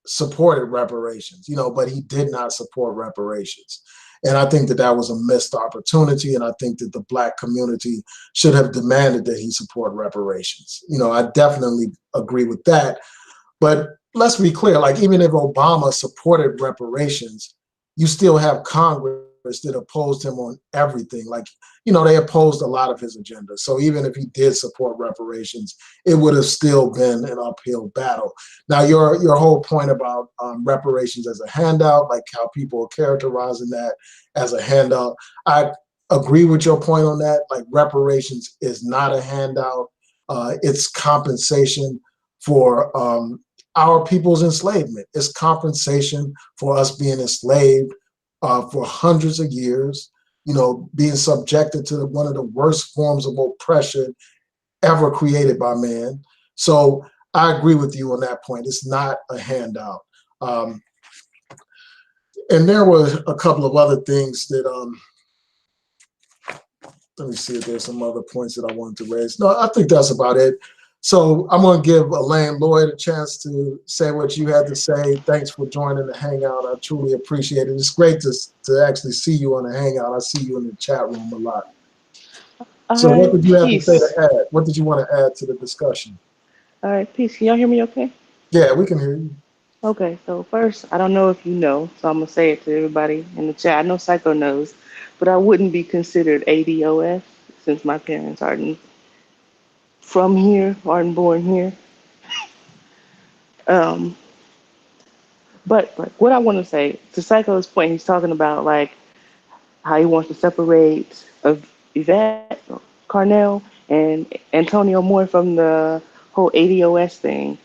supported reparations, but he did not support reparations. And I think that that was a missed opportunity. And I think that the Black community should have demanded that he support reparations. I definitely agree with that. But let's be clear, like even if Obama supported reparations, you still have Congress that opposed him on everything. Like, they opposed a lot of his agenda. So even if he did support reparations, it would have still been an uphill battle. Now, your whole point about reparations as a handout, like how people are characterizing that as a handout, I agree with your point on that. Like reparations is not a handout. It's compensation for our people's enslavement. It's compensation for us being enslaved for hundreds of years, being subjected to one of the worst forms of oppression ever created by man. So I agree with you on that point. It's not a handout. And there were a couple of other things that, let me see if there's some other points that I wanted to raise. No, I think that's about it. So I'm going to give Elaine Lloyd a chance to say what you had to say. Thanks for joining the Hangout. I truly appreciate it. It's great to actually see you on the Hangout. I see you in the chat room a lot. All So what right, did you have to say to peace. add? What did you want to add to the discussion? All right, peace. Can y'all hear me okay? Yeah, we can hear you. Okay, so first, I don't know if you know, so I'm gonna say it to everybody in the chat. I know Psycho knows, but I wouldn't be considered ADOS since my parents aren't from here, aren't born here. Um, but like, what I want to say to Psycho's point, he's talking about like how he wants to separate of Yvette Carnell and Antonio Moore from the whole ADOS thing.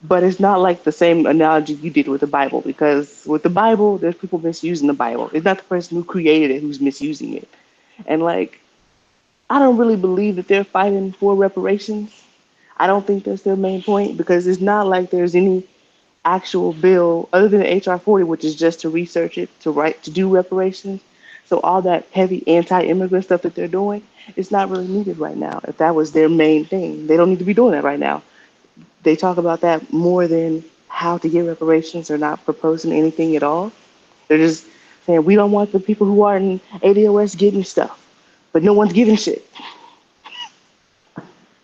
But it's not like the same analogy you did with the Bible, because with the Bible, there's people misusing the Bible. It's not the person who created it who's misusing it. And like, I don't really believe that they're fighting for reparations. I don't think that's their main point, because it's not like there's any actual bill other than HR 40, which is just to research it, to do reparations. So all that heavy anti-immigrant stuff that they're doing is not really needed right now. If that was their main thing, they don't need to be doing that right now. They talk about that more than how to get reparations. They're not proposing anything at all. They're just saying we don't want the people who are in ADOS getting stuff, but no one's giving shit.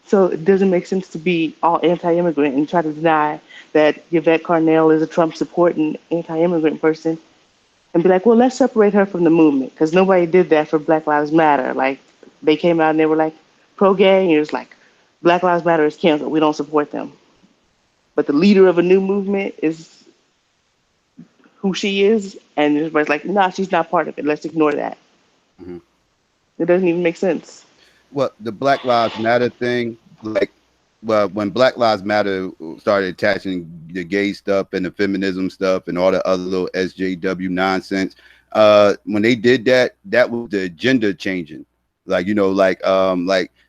So it doesn't make sense to be all anti-immigrant and try to deny that Yvette Carnell is a Trump supporting anti-immigrant person and be like, well, let's separate her from the movement because nobody did that for Black Lives Matter. Like they came out and they were like pro-gay, and it was like Black Lives Matter is canceled. We don't support them. But the leader of a new movement is who she is, and everybody's like, nah, she's not part of it. Let's ignore that. Mhm. It doesn't even make sense. Well, the Black Lives Matter thing, like, well, when Black Lives Matter started attaching the gay stuff and the feminism stuff and all the other little SJW nonsense, when they did that, that was the agenda changing. Like, you know, like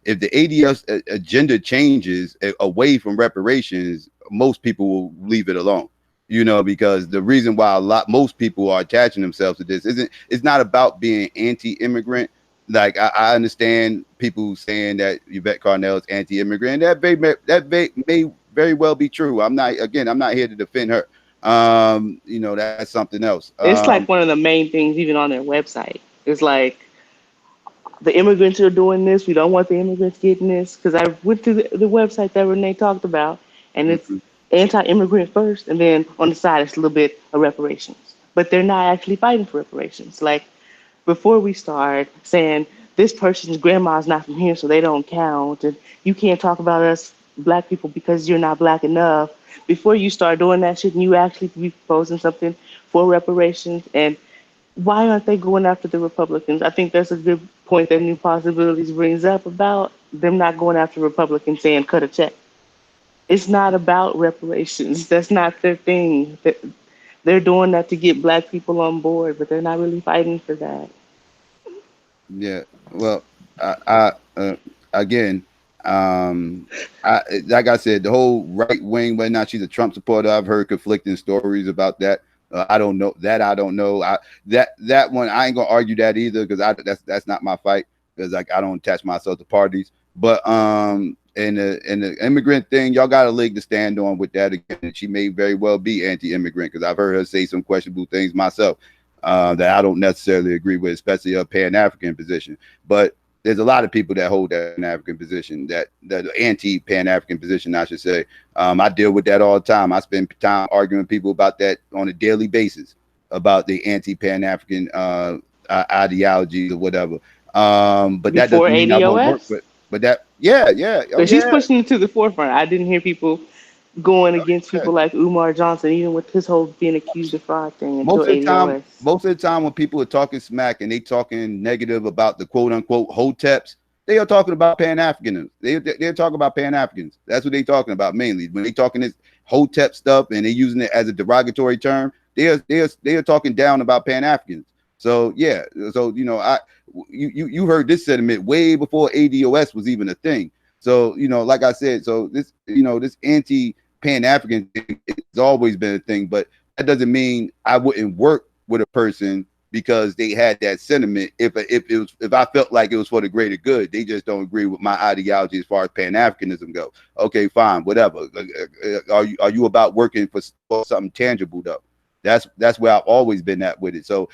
if the ADS agenda changes away from reparations, most people will leave it alone. You know, because the reason why most people are attaching themselves to this it's not about being anti-immigrant. Like I understand people saying that Yvette Carnell is anti-immigrant. That may very well be true. I'm not here to defend her. You know, that's something else. It's like one of the main things, even on their website. It's like the immigrants are doing this. We don't want the immigrants getting this. Because I went to the website that Renee talked about, and it's Mhm. anti-immigrant first, and then on the side it's a little bit of reparations. But they're not actually fighting for reparations. Like before we start saying this person's grandma's not from here, so they don't count, and you can't talk about us black people because you're not black enough. Before you start doing that shit, and you actually be proposing something for reparations, and why aren't they going after the Republicans? I think that's a good point that New Possibilities brings up about them not going after Republicans saying cut a check. It's not about reparations. That's not their thing. They're doing that to get black people on board, but they're not really fighting for that. Yeah. Well, I again, I like I said, the whole right wing, whether or not she's a Trump supporter, I've heard conflicting stories about that. I don't know that. I don't know. That one, I ain't gonna argue that either because that's not my fight because like I don't attach myself to parties. But and the immigrant thing, y'all got a leg to stand on with that again. She may very well be anti-immigrant because I've heard her say some questionable things myself. That I don't necessarily agree with, especially a Pan-African position. But there's a lot of people that hold that Pan-African position, that anti-Pan-African position, I should say. I deal with that all the time. I spend time arguing with people about that on a daily basis, about the anti-Pan-African ideologies or whatever. But that Before doesn't mean I won't work ADOS? with. But that, yeah, oh But she's yeah, pushing it to the forefront. I didn't hear people going against yeah. people like Umar Johnson, even with his whole being accused of fraud thing until ADOS. Most of the time when people are talking smack and they talking negative about the quote unquote hoteps, they are talking about Pan-Africans. They're talking about Pan-Africans. That's what they're talking about mainly. When they talking this hotep stuff and they using it as a derogatory term, they are talking down about Pan-Africans. So yeah, so you know, you heard this sentiment way before ADOS was even a thing. So you know, like I said, so this this anti Pan-African thing it's always been a thing, but that doesn't mean I wouldn't work with a person because they had that sentiment. If I felt like it was for the greater good, they just don't agree with my ideology as far as Pan-Africanism go. Okay, fine, whatever. Are you about working for something tangible though? That's where I've always been at with it. So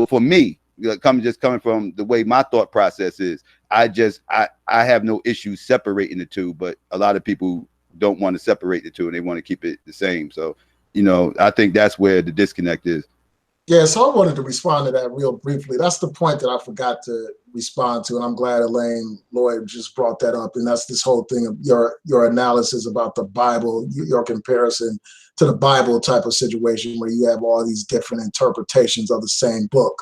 for me, coming from the way my thought process is, I have no issue separating the two, but a lot of people don't want to separate the two and they want to keep it the same. So, you know, I think that's where the disconnect is. Yeah, so I wanted to respond to that real briefly. That's the point that I forgot to respond to, and I'm glad Elaine Lloyd just brought that up. And that's this whole thing of your analysis about the Bible, your comparison to the Bible type of situation where you have all these different interpretations of the same book.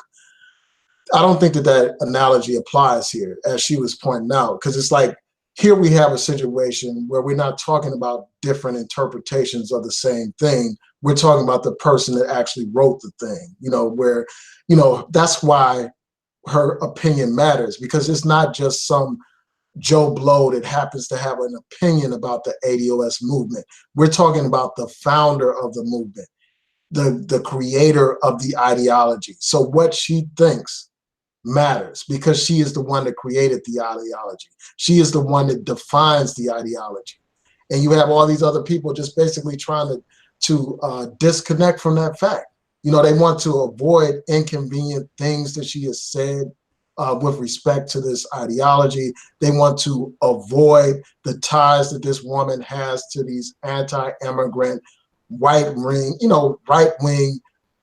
I don't think that analogy applies here, as she was pointing out, because it's like here we have a situation where we're not talking about different interpretations of the same thing. We're talking about the person that actually wrote the thing, where, that's why her opinion matters, because it's not just some Joe Blow that happens to have an opinion about the ADOS movement. We're talking about the founder of the movement, the creator of the ideology. So what she thinks matters because she is the one that created the ideology. She is the one that defines the ideology. And you have all these other people just basically trying to disconnect from that fact. You know, they want to avoid inconvenient things that she has said with respect to this ideology. They want to avoid the ties that this woman has to these anti-immigrant, right-wing,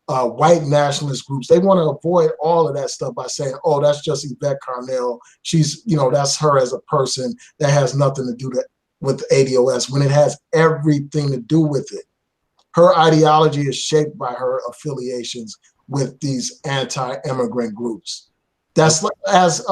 white nationalist groups. They want to avoid all of that stuff by saying, oh, that's just Yvette Carnell. She's, that's her as a person. That has nothing to do with ADOS, when it has everything to do with it. Her ideology is shaped by her affiliations with these anti-immigrant groups. That's as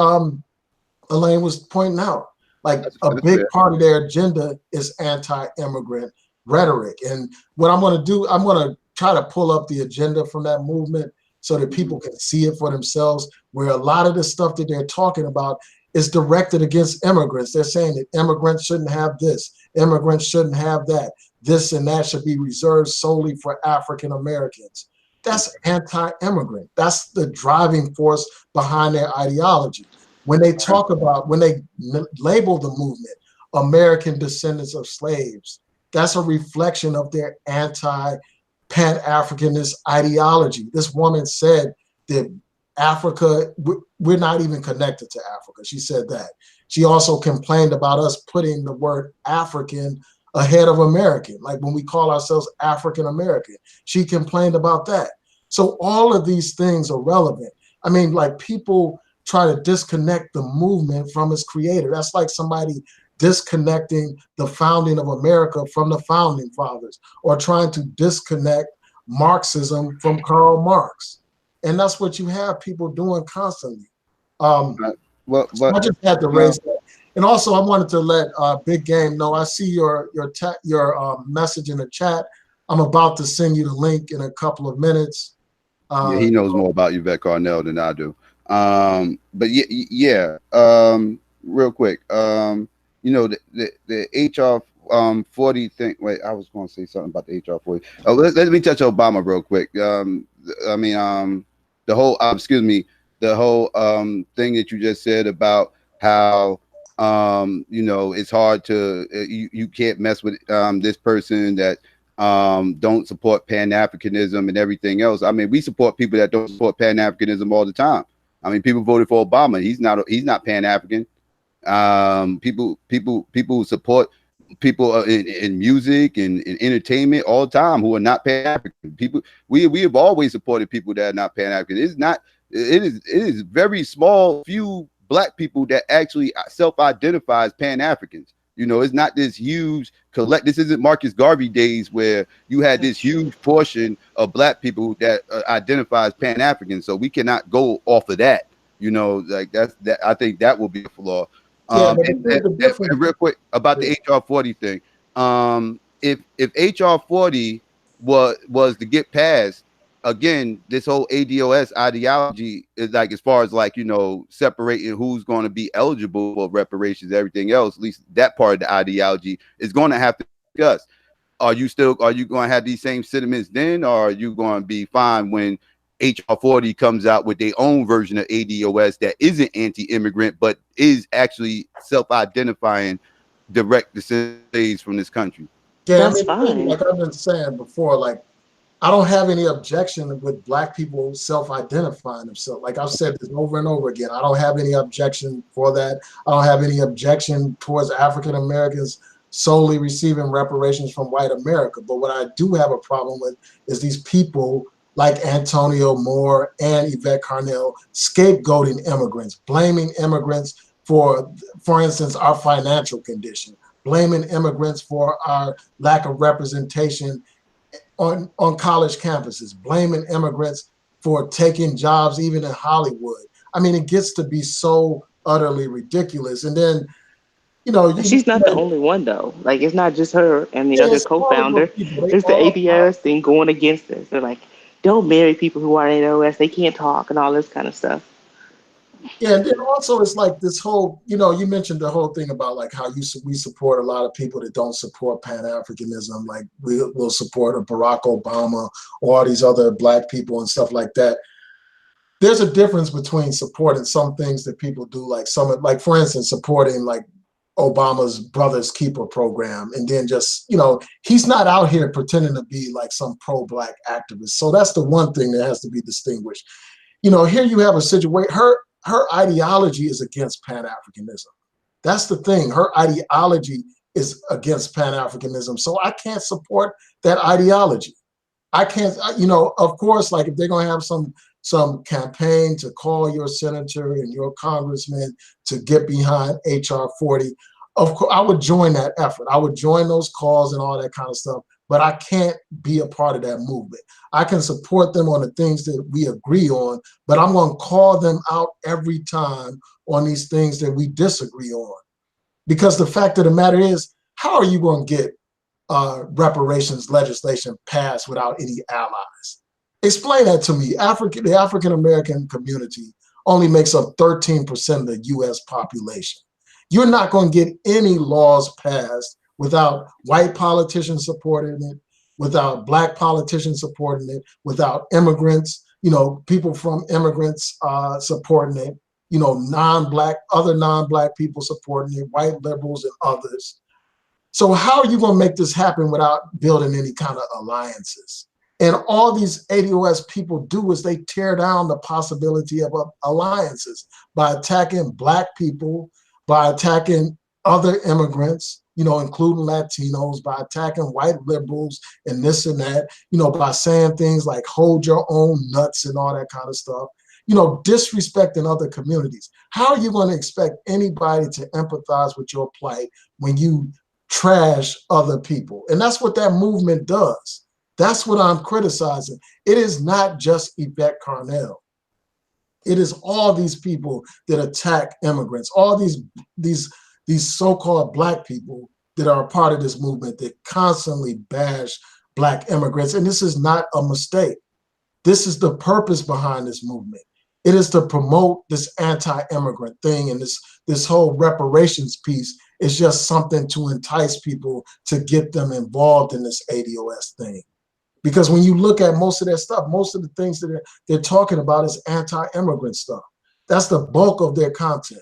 Elaine was pointing out, like a big part of their agenda is anti-immigrant rhetoric. And what I'm going to do, I'm going to try to pull up the agenda from that movement so that people can see it for themselves, where a lot of the stuff that they're talking about is directed against immigrants. They're saying that immigrants shouldn't have this, immigrants shouldn't have that, this and that should be reserved solely for African Americans. That's anti-immigrant. That's the driving force behind their ideology. When they talk about, when they label the movement American descendants of slaves, that's a reflection of their anti-Pan-Africanist ideology. This woman said that Africa, we're not even connected to Africa. She said that. She also complained about us putting the word African ahead of American, like when we call ourselves African American. She complained about that. So all of these things are relevant. I mean, like, people try to disconnect the movement from its creator. That's like somebody disconnecting the founding of America from the founding fathers, or trying to disconnect Marxism from Karl Marx. And that's what you have people doing constantly. So I just had to raise that. And also, I wanted to let Big Game know, I see your message in the chat. I'm about to send you the link in a couple of minutes. Yeah, he knows more about Yvette Carnell than I do. But real quick, the HR 40 thing. Wait, I was going to say something about the HR 40. Let me touch Obama real quick. The whole thing that you just said about how it's hard to you can't mess with this person that don't support Pan-Africanism and everything else. I mean, we support people that don't support Pan-Africanism all the time. I mean, people voted for Obama. He's not Pan-African. People support people in music and in entertainment all the time who are not Pan-African. We have always supported people that are not Pan-African. It is very small few Black people that actually self-identify as Pan-Africans. It's not this huge this isn't Marcus Garvey days where you had this huge portion of Black people that identify as Pan-Africans. So we cannot go off of that. Like that. I think that will be a flaw. And real quick about the HR 40 thing. If HR 40 was to get passed, again, this whole ADOS ideology is like, as far as like, separating who's going to be eligible for reparations, everything else, at least that part of the ideology is going to have to discuss. Are you going to have these same sentiments then, or are you going to be fine when HR 40 comes out with their own version of ADOS that isn't anti-immigrant, but is actually self-identifying direct descendants from this country? Yeah, fine. Like I've been saying before, like, I don't have any objection with Black people self-identifying themselves. Like I've said this over and over again, I don't have any objection for that. I don't have any objection towards African Americans solely receiving reparations from white America. But what I do have a problem with is these people like Antonio Moore and Yvette Carnell scapegoating immigrants, blaming immigrants for instance, our financial condition, blaming immigrants for our lack of representation on college campuses, blaming immigrants for taking jobs even in Hollywood. I mean, it gets to be so utterly ridiculous. And then, she's not the only one though. Like, it's not just her and the other co-founder. There's the ADOS thing going against us. They're like, don't marry people who are ADOS. They can't talk and all this kind of stuff. Yeah, and then also it's like this whole, you mentioned the whole thing about like how we support a lot of people that don't support Pan-Africanism, like we'll support a Barack Obama or all these other Black people and stuff like that. there's a difference between supporting some things that people do, like for instance, supporting like Obama's Brothers Keeper program, and then just, he's not out here pretending to be like some pro-black activist. So that's the one thing that has to be distinguished. Here you have a situation, her ideology is against Pan-Africanism. That's the thing. Her ideology is against Pan-Africanism. So I can't support that ideology. I can't, of course, like if they're going to have some campaign to call your senator and your congressman to get behind HR 40, of course, I would join that effort. I would join those calls and all that kind of stuff, but I can't be a part of that movement. I can support them on the things that we agree on, but I'm going to call them out every time on these things that we disagree on. Because the fact of the matter is, how are you going to get reparations legislation passed without any allies? Explain that to me. The African-American community only makes up 13% of the US population. You're not going to get any laws passed without white politicians supporting it, without black politicians supporting it, without immigrants, people from immigrants supporting it, other non-black people supporting it, white liberals and others. So how are you going to make this happen without building any kind of alliances? And all these ADOS people do is they tear down the possibility of alliances by attacking black people, by attacking other immigrants, including Latinos, by attacking white liberals and this and that, by saying things like hold your own nuts and all that kind of stuff, disrespecting other communities. How are you going to expect anybody to empathize with your plight when you trash other people? And that's what that movement does. That's what I'm criticizing. It is not just Yvette Carnell. It is all these people that attack immigrants, all these so-called black people that are a part of this movement that constantly bash black immigrants. And this is not a mistake. This is the purpose behind this movement. It is to promote this anti-immigrant thing, and this whole reparations piece is just something to entice people to get them involved in this ADOS thing. Because when you look at most of their stuff, most of the things that they're talking about is anti-immigrant stuff. That's the bulk of their content.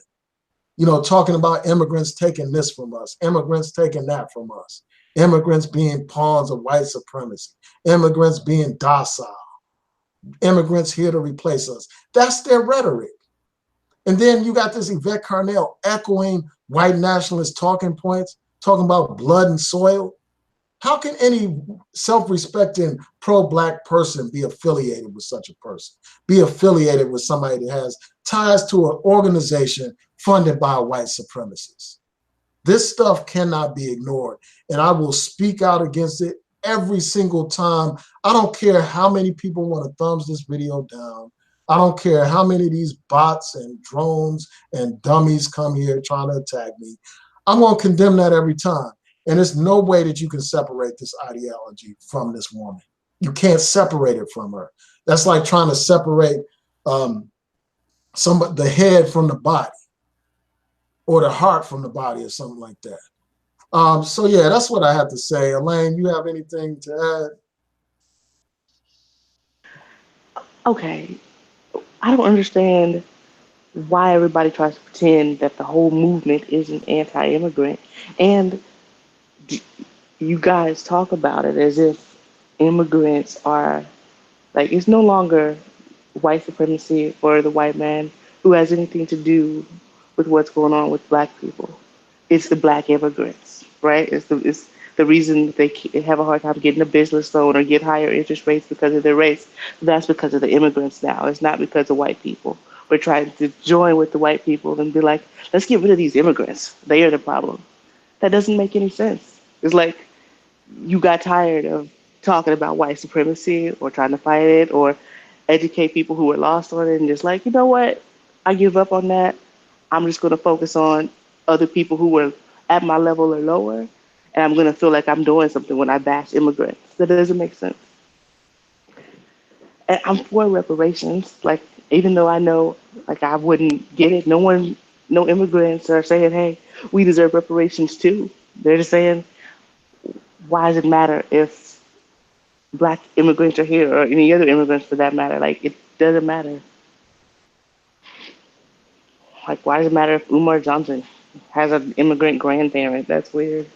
Talking about immigrants taking this from us, immigrants taking that from us, immigrants being pawns of white supremacy, immigrants being docile, immigrants here to replace us. That's their rhetoric. And then you got this Yvette Carnell echoing white nationalist talking points, talking about blood and soil. How can any self-respecting pro-black person be affiliated with such a person, be affiliated with somebody that has ties to an organization funded by a white supremacist? This stuff cannot be ignored, and I will speak out against it every single time. I don't care how many people want to thumbs this video down. I don't care how many of these bots and drones and dummies come here trying to attack me. I'm going to condemn that every time. And there's no way that you can separate this ideology from this woman. You can't separate it from her. That's like trying to separate the head from the body, or the heart from the body, or something like that. So yeah, that's what I have to say. Elaine, you have anything to add? Okay, I don't understand why everybody tries to pretend that the whole movement isn't anti-immigrant, and you guys talk about it as if immigrants are like, it's no longer white supremacy or the white man who has anything to do with what's going on with black people. It's the black immigrants, right? It's the reason they have a hard time getting a business loan or get higher interest rates because of their race. That's because of the immigrants now. It's not because of white people. We're trying to join with the white people and be like, let's get rid of these immigrants. They are the problem. That doesn't make any sense. It's like you got tired of talking about white supremacy or trying to fight it or educate people who were lost on it and just like, you know what? I give up on that. I'm just going to focus on other people who were at my level or lower, and I'm going to feel like I'm doing something when I bash immigrants. That doesn't make sense. And I'm for reparations. Like, even though I know, like, I wouldn't get it. No immigrants are saying, hey, we deserve reparations too. They're just saying, why does it matter if black immigrants are here or any other immigrants for that matter? Like, it doesn't matter. Like, why does it matter if Umar Johnson has an immigrant grandparent? That's weird.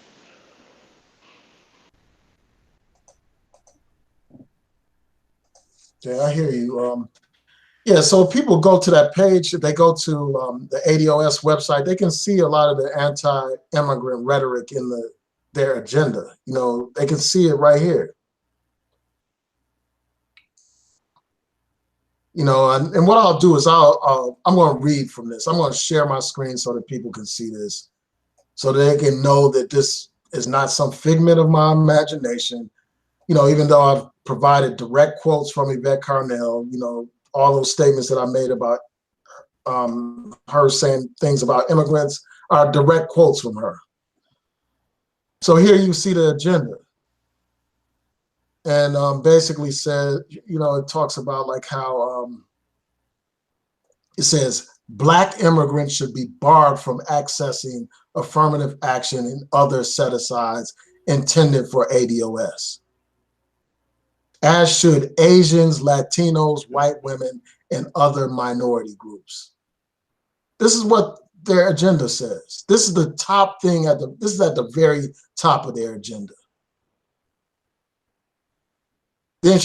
Yeah, I hear you. Yeah, so people go to that page, if they go to the ADOS website, they can see a lot of the anti-immigrant rhetoric in their agenda. You know, they can see it right here. You know, and what I'll do is I'm going to read from this. I'm going to share my screen so that people can see this, so they can know that this is not some figment of my imagination. You know, even though I've provided direct quotes from Yvette Carnell, you know, all those statements that I made about her saying things about immigrants are direct quotes from her. So here you see the agenda. And basically said, you know, it talks about like how it says Black immigrants should be barred from accessing affirmative action and other set-asides intended for ADOS, as should Asians, Latinos, white women, and other minority groups. This is what their agenda says. This is the top thing this is at the very top of their agenda. Then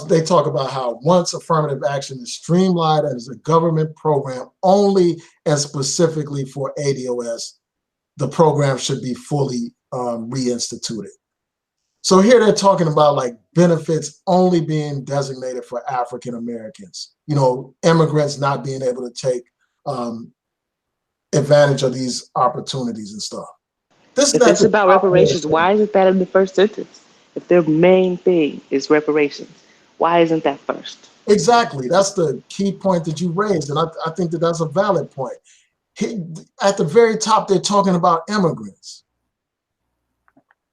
they talk about how once affirmative action is streamlined as a government program only and specifically for ADOS, the program should be fully reinstituted. So here they're talking about like benefits only being designated for African Americans, you know, immigrants not being able to take advantage of these opportunities and stuff. If it's about reparations, why isn't that in the first sentence? If their main thing is reparations, why isn't that first? Exactly. That's the key point that you raised. And I think that that's a valid point. At the very top, they're talking about immigrants.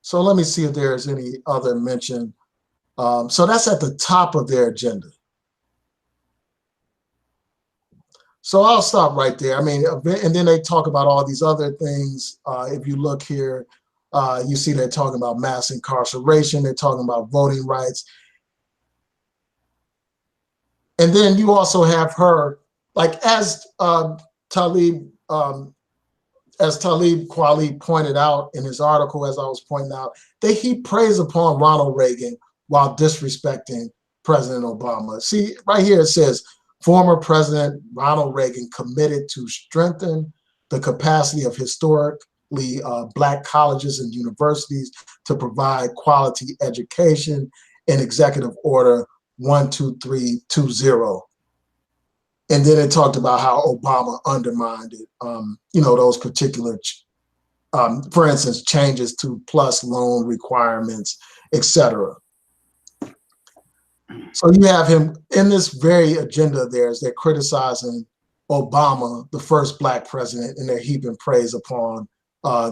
So let me see if there's any other mention. So that's at the top of their agenda. So I'll stop right there. I mean, and then they talk about all these other things. If you look here, you see they're talking about mass incarceration. They're talking about voting rights. And then you also have her, like as Talib Kweli pointed out in his article, as I was pointing out, they heap praise upon Ronald Reagan while disrespecting President Obama. See, right here it says, former President Ronald Reagan committed to strengthen the capacity of historically Black colleges and universities to provide quality education in Executive Order 12320. And then it talked about how Obama undermined it, you know, those particular, for instance, changes to plus loan requirements, etc. So you have him in this very agenda of theirs. They're criticizing Obama, the first Black president, and they're heaping praise upon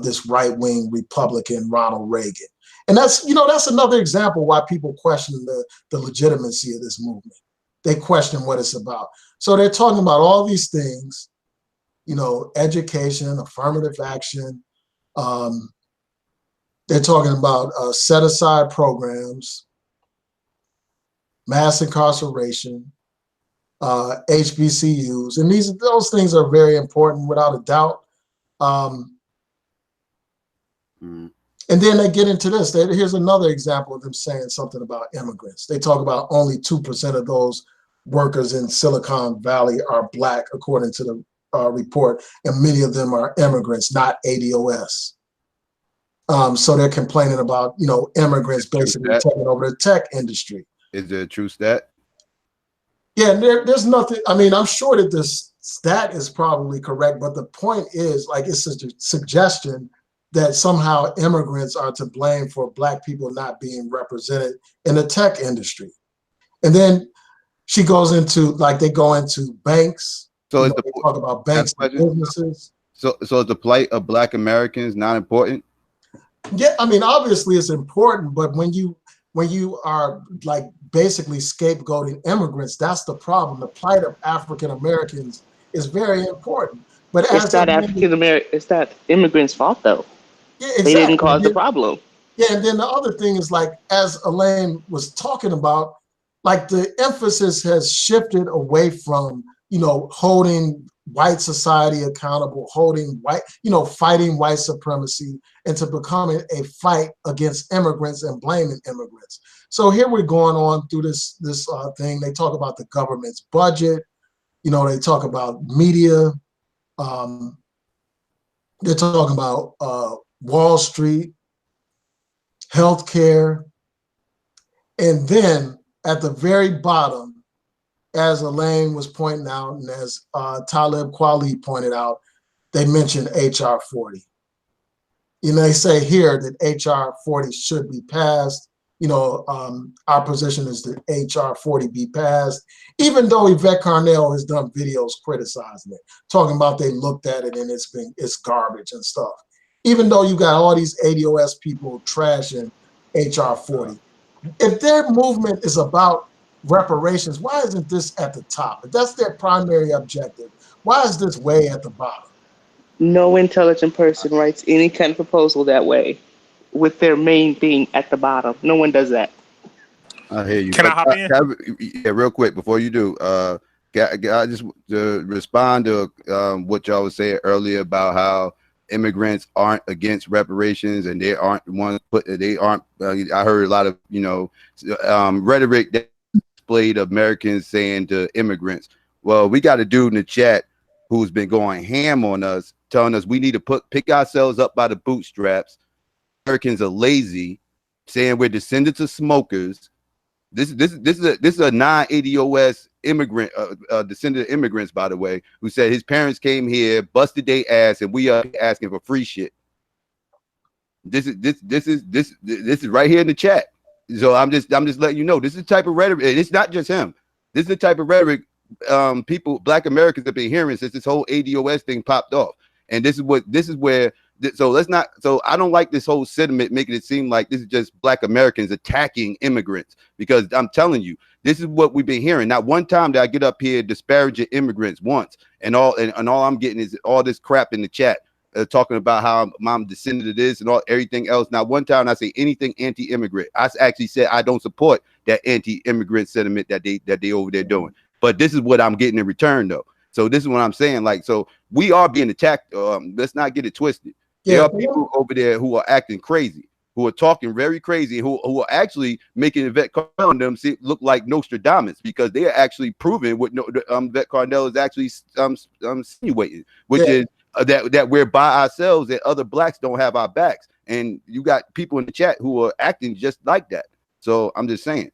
this right-wing Republican Ronald Reagan. And that's, you know, that's another example why people question the legitimacy of this movement. They question what it's about. So they're talking about all these things, you know, education, affirmative action. They're talking about set-aside programs, mass incarceration, HBCUs, and those things are very important without a doubt. And then they get into this. Here's another example of them saying something about immigrants. They talk about only 2% of those workers in Silicon Valley are Black, according to the report, and many of them are immigrants, not ADOS. So they're complaining about, you know, immigrants basically taking over the tech industry. Is there a true stat? Yeah, there's nothing. I mean, I'm sure that this stat is probably correct, but the point is, like, it's a suggestion that somehow immigrants are to blame for Black people not being represented in the tech industry. And then she goes into, like, they go into banks. So they talk about banks and businesses. So is the plight of Black Americans not important? Yeah, I mean, obviously it's important, but when you are like basically scapegoating immigrants, that's the problem. The plight of African Americans is very important. But it's not African American, it's not immigrants' fault though. Yeah, exactly. They didn't cause the problem. Yeah, and then the other thing is, like, as Elaine was talking about, like, the emphasis has shifted away from, you know, holding white society accountable, holding white, fighting white supremacy, into becoming a fight against immigrants and blaming immigrants. So here we're going on through this thing. They talk about the government's budget. They talk about media. They're talking about Wall Street, healthcare, and then at the very bottom, as Elaine was pointing out, and as Talib Kweli pointed out, they mentioned HR 40. They say here that HR 40 should be passed. Our position is that HR 40 be passed, even though Yvette Carnell has done videos criticizing it, talking about they looked at it and it's garbage and stuff. Even though you got all these ADOS people trashing HR 40. If their movement is about reparations, why isn't this at the top? If that's their primary objective, why is this way at the bottom? No intelligent person writes any kind of proposal that way, with their main thing at the bottom. No one does that. I hear you. Can I hop in? Yeah, real quick before you do. I just to respond to what y'all was saying earlier about how immigrants aren't against reparations and they aren't one put. They aren't. I heard a lot of rhetoric that displayed Americans saying to immigrants, "Well, we got a dude in the chat who's been going ham on us, telling us we need to pick ourselves up by the bootstraps. Americans are lazy, saying we're descendants of smokers." This is a non-ADOS immigrant, descendant of immigrants, by the way, who said his parents came here, busted their ass, and we are asking for free shit. This is right here in the chat. So I'm just letting you know this is the type of rhetoric, and it's not just him. This is the type of rhetoric Black Americans have been hearing since this whole ADOS thing popped off. And this is where. So I don't like this whole sentiment making it seem like this is just Black Americans attacking immigrants, because I'm telling you, this is what we've been hearing. Not one time did I get up here disparaging immigrants once, and all I'm getting is all this crap in the chat talking about how I'm descendant of this and everything else. Not one time I say anything anti-immigrant. I actually said I don't support that anti-immigrant sentiment that they over there doing. But this is what I'm getting in return, though. So this is what I'm saying. Like, so we are being attacked. Let's not get it twisted. There are people over there who are acting crazy, who are talking very crazy, who are actually making Yvette Carnell and them look like Nostradamus, because they are actually proving what Yvette Carnell is actually insinuating, which is that we're by ourselves, that other Blacks don't have our backs. And you got people in the chat who are acting just like that. So I'm just saying.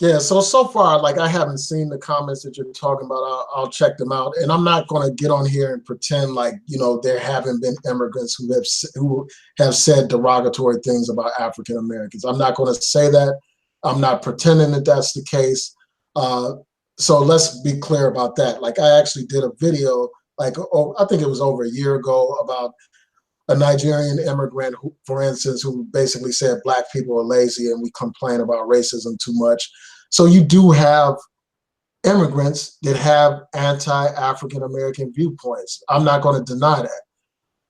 Yeah, so far, like, I haven't seen the comments that you're talking about. I'll check them out, and I'm not going to get on here and pretend like there haven't been immigrants who have said derogatory things about African Americans. I'm not going to say that. I'm not pretending that that's the case. So let's be clear about that. Like, I actually did a video, I think it was over a year ago, about a Nigerian immigrant, who, for instance, who basically said Black people are lazy and we complain about racism too much. So you do have immigrants that have anti-African American viewpoints. I'm not going to deny that.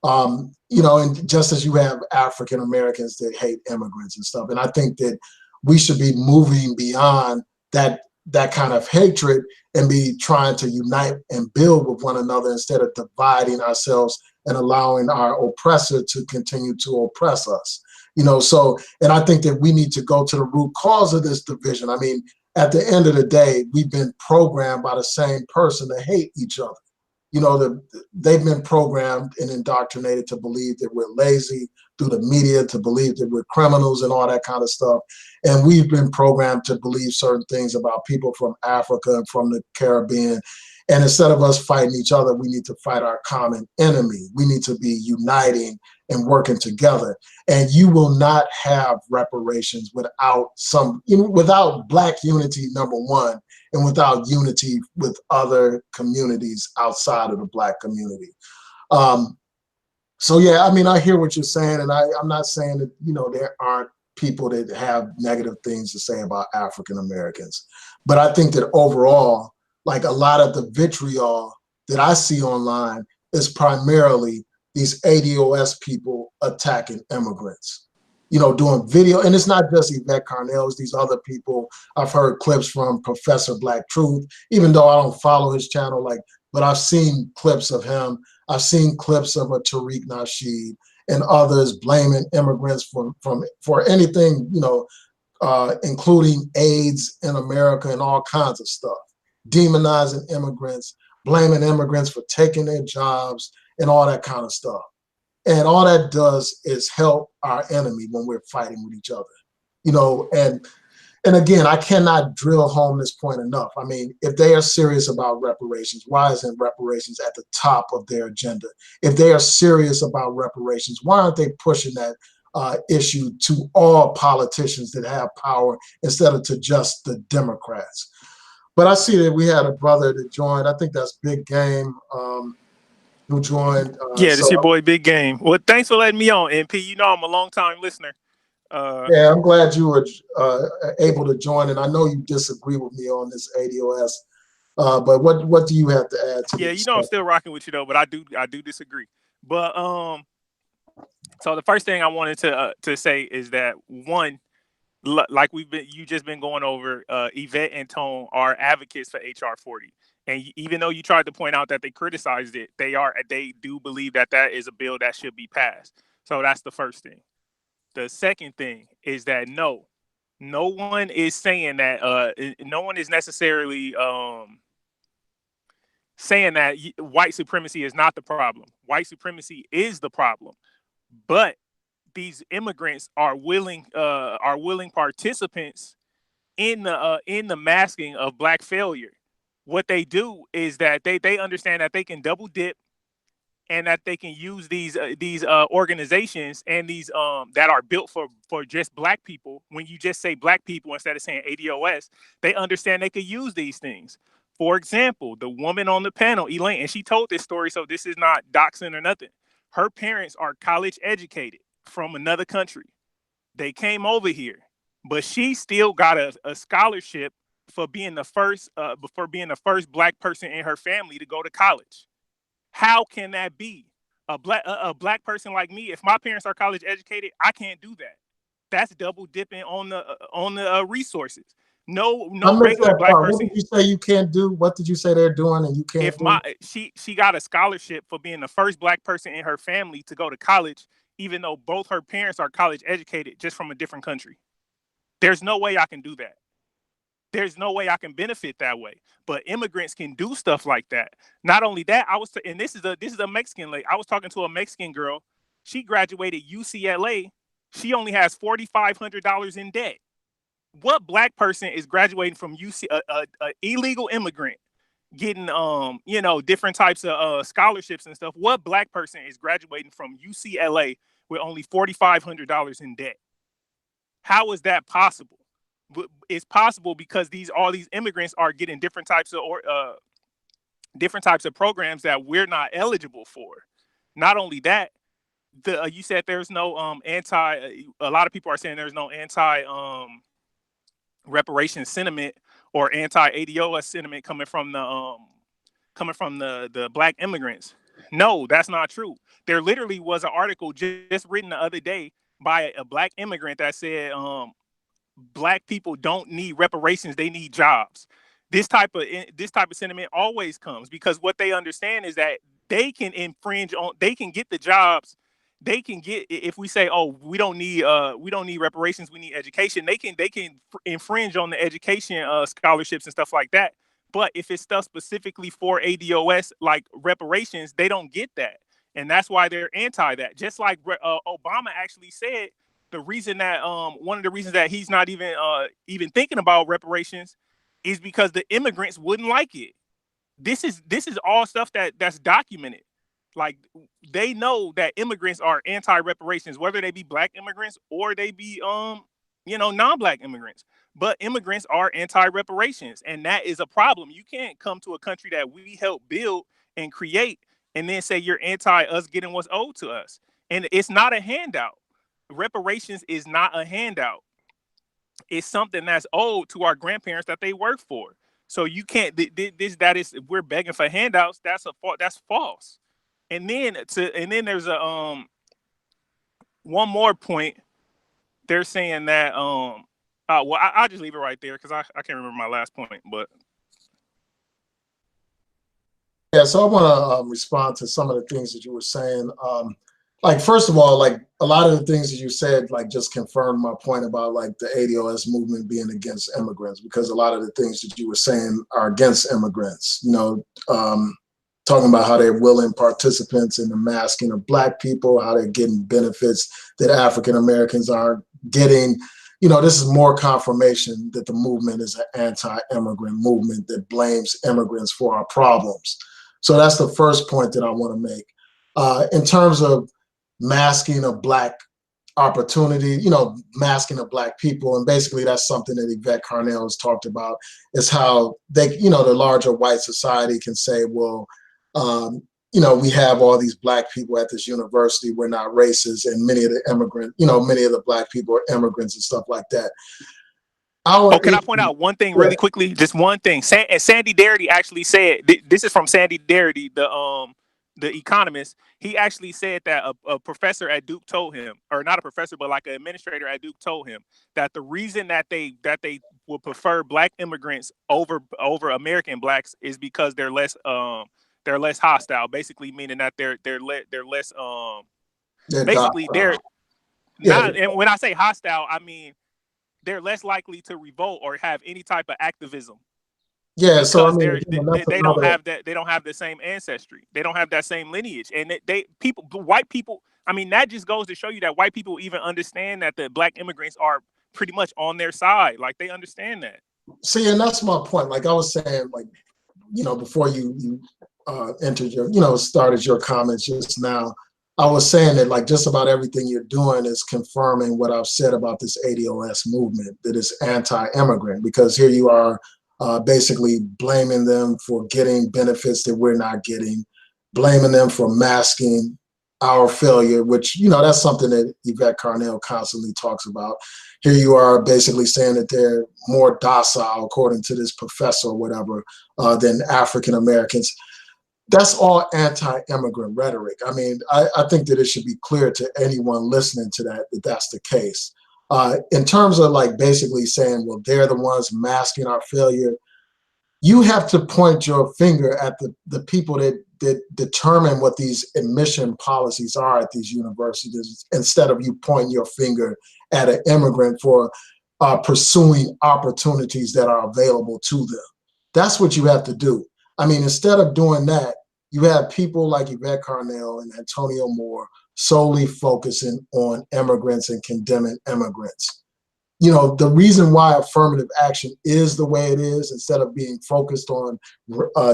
And just as you have African Americans that hate immigrants and stuff. And I think that we should be moving beyond that kind of hatred and be trying to unite and build with one another instead of dividing ourselves and allowing our oppressor to continue to oppress us. And I think that we need to go to the root cause of this division. I mean, at the end of the day, we've been programmed by the same person to hate each other. They've been programmed and indoctrinated to believe that we're lazy through the media, to believe that we're criminals and all that kind of stuff. And we've been programmed to believe certain things about people from Africa and from the Caribbean. And instead of us fighting each other, we need to fight our common enemy. We need to be uniting and working together. And you will not have reparations without Black unity, number one, and without unity with other communities outside of the Black community. So yeah, I mean, I hear what you're saying, and I'm not saying that there aren't people that have negative things to say about African Americans, but I think that overall, like, a lot of the vitriol that I see online is primarily these ADOS people attacking immigrants, doing video. And it's not just Yvette Carnell, it's these other people. I've heard clips from Professor Black Truth, even though I don't follow his channel. Like, but I've seen clips of him. I've seen clips of a Tariq Nasheed and others blaming immigrants for anything, you know, including AIDS in America and all kinds of stuff, demonizing immigrants, blaming immigrants for taking their jobs and all that kind of stuff. And all that does is help our enemy when we're fighting with each other, you know. And again, I cannot drill home this point enough. I mean, if they are serious about reparations, why isn't reparations at the top of their agenda? If they are serious about reparations, why aren't they pushing that issue to all politicians that have power instead of to just the Democrats? But I see that we had a brother that joined. I think that's Big Game, who joined. Yeah, this your boy Big Game. Well, thanks for letting me on, NP. You know I'm a long time listener. Yeah, I'm glad you were able to join, and I know you disagree with me on this ADOS. But what do you have to add to? Yeah, you know I'm still rocking with you though, but I do disagree. But so the first thing I wanted to say is that one, like you just been going over, Yvette and Tone are advocates for HR 40, and even though you tried to point out that they criticized it, they do believe that is a bill that should be passed. So that's the first thing. The second thing is that no one is saying that no one is necessarily saying that white supremacy is not the problem. White supremacy is the problem, but these immigrants are willing participants in the masking of Black failure. What they do is that they understand that they can double dip, and that they can use these organizations and these that are built for just Black people. When you just say Black people instead of saying ADOS, they understand they could use these things. For example, the woman on the panel, Elaine, and she told this story, so this is not doxing or nothing. Her parents are college educated from another country. They came over here, but she still got a scholarship for being the first Black person in her family to go to college. How can that be? A black person like me, if my parents are college educated, I can't do that. That's double dipping on the resources. No regular Black person. What did you say you can't do? What did you say they're doing and you can't do? She got a scholarship for being the first Black person in her family to go to college, even though both her parents are college educated, just from a different country. There's no way I can do that. There's no way I can benefit that way. But immigrants can do stuff like that. Not only that, and this is a Mexican lady. I was talking to a Mexican girl. She graduated UCLA. She only has $4,500 in debt. What Black person is graduating from UC, a illegal immigrant, getting different types of scholarships and stuff? What Black person is graduating from UCLA with only $4,500 in debt? How is that possible? It's possible because all these immigrants are getting different types of programs that we're not eligible for. Not only that, you said there's no a lot of people are saying there's no anti reparation sentiment or anti ADOS sentiment coming from the Black immigrants. No, that's not true. There literally was an article just written the other day by a Black immigrant that said Black people don't need reparations, they need jobs. This type of sentiment always comes because what they understand is that they can get the jobs. They can get, if we say, oh, we don't need reparations, we need education, they can infringe on the education scholarships and stuff like that. But if it's stuff specifically for ADOS like reparations, they don't get that. And that's why they're anti that. Just like Obama actually said, the reason that one of the reasons that he's not even thinking about reparations is because the immigrants wouldn't like it. This is all stuff that's documented. Like, they know that immigrants are anti-reparations, whether they be Black immigrants or they be non-Black immigrants. But immigrants are anti-reparations, and that is a problem. You can't come to a country that we helped build and create and then say you're anti us getting what's owed to us. And it's not a handout. Reparations is not a handout. It's something that's owed to our grandparents that they worked for. So you can't we're begging for handouts. That's false. And then there's a one more point. They're saying that I'll just leave it right there because I can't remember my last point. But Yeah, so I want to respond to some of the things that you were saying. Like, first of all, like a lot of the things that you said, like just confirmed my point about like the ADOS movement being against immigrants, because a lot of the things that you were saying are against immigrants. You know, talking about how they're willing participants in the masking of Black people, how they're getting benefits that African Americans aren't getting. You know, this is more confirmation that the movement is an anti-immigrant movement that blames immigrants for our problems. So that's the first point that I want to make. In terms of masking of Black opportunity, you know, masking of Black people, and basically that's something that Yvette Carnell has talked about, is how they, you know, the larger white society can say, well, you know, we have all these Black people at this university, we're not racist, and many of the immigrant, you know, many of the Black people are immigrants and stuff like that. Can I point out one thing really quickly? Just one thing. Sandy Darity actually said, this is from Sandy Darity, the economist. He actually said that a professor at Duke told him, or not a professor, but like an administrator at Duke told him that the reason that they would prefer Black immigrants over American Blacks is because they're less hostile. Basically meaning that they're less basically they're not. And when I say hostile, I mean they're less likely to revolt or have any type of activism. Yeah, so I mean, they don't have that. They don't have the same ancestry. They don't have that same lineage. And white people. I mean, that just goes to show you that white people even understand that the Black immigrants are pretty much on their side. Like they understand that. See, and that's my point. Like I was saying, like, you know, before you entered your, you know, started your comments just now, I was saying that like just about everything you're doing is confirming what I've said about this ADOS movement, that is anti-immigrant, because here you are basically blaming them for getting benefits that we're not getting, blaming them for masking our failure, which, you know, that's something that Yvette Carnell constantly talks about. Here you are basically saying that they're more docile, according to this professor or whatever, than African Americans. That's all anti-immigrant rhetoric. I mean, I think that it should be clear to anyone listening to that that's the case. In terms of like basically saying, well, they're the ones masking our failure, you have to point your finger at the people that determine what these admission policies are at these universities, instead of you pointing your finger at an immigrant for pursuing opportunities that are available to them. That's what you have to do. I mean, instead of doing that, you have people like Yvette Carnell and Antonio Moore solely focusing on immigrants and condemning immigrants. You know, the reason why affirmative action is the way it is, instead of being focused on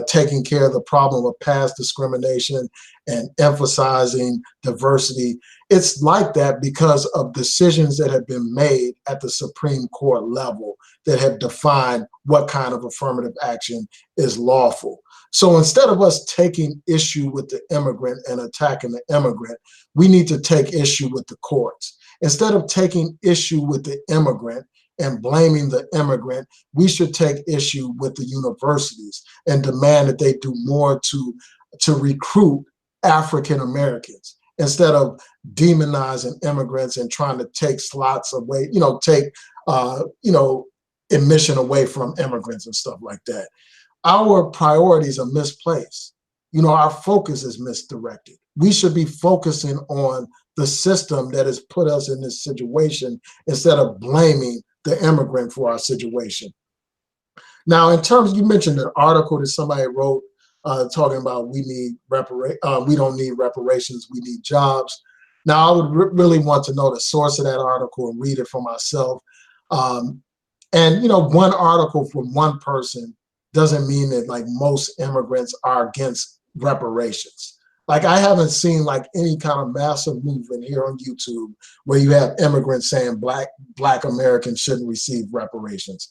taking care of the problem of past discrimination and emphasizing diversity, it's like that because of decisions that have been made at the Supreme Court level that have defined what kind of affirmative action is lawful. So instead of us taking issue with the immigrant and attacking the immigrant, we need to take issue with the courts. Instead of taking issue with the immigrant and blaming the immigrant, we should take issue with the universities and demand that they do more to recruit African Americans, instead of demonizing immigrants and trying to take slots away, you know, take admission away from immigrants and stuff like that. Our priorities are misplaced. You know, our focus is misdirected. We should be focusing on the system that has put us in this situation, instead of blaming the immigrant for our situation. Now, in terms, you mentioned an article that somebody wrote talking about we don't need reparations, we need jobs. Now, I would really want to know the source of that article and read it for myself. And, you know, one article from one person doesn't mean that like most immigrants are against reparations. Like I haven't seen like any kind of massive movement here on YouTube where you have immigrants saying black Americans shouldn't receive reparations.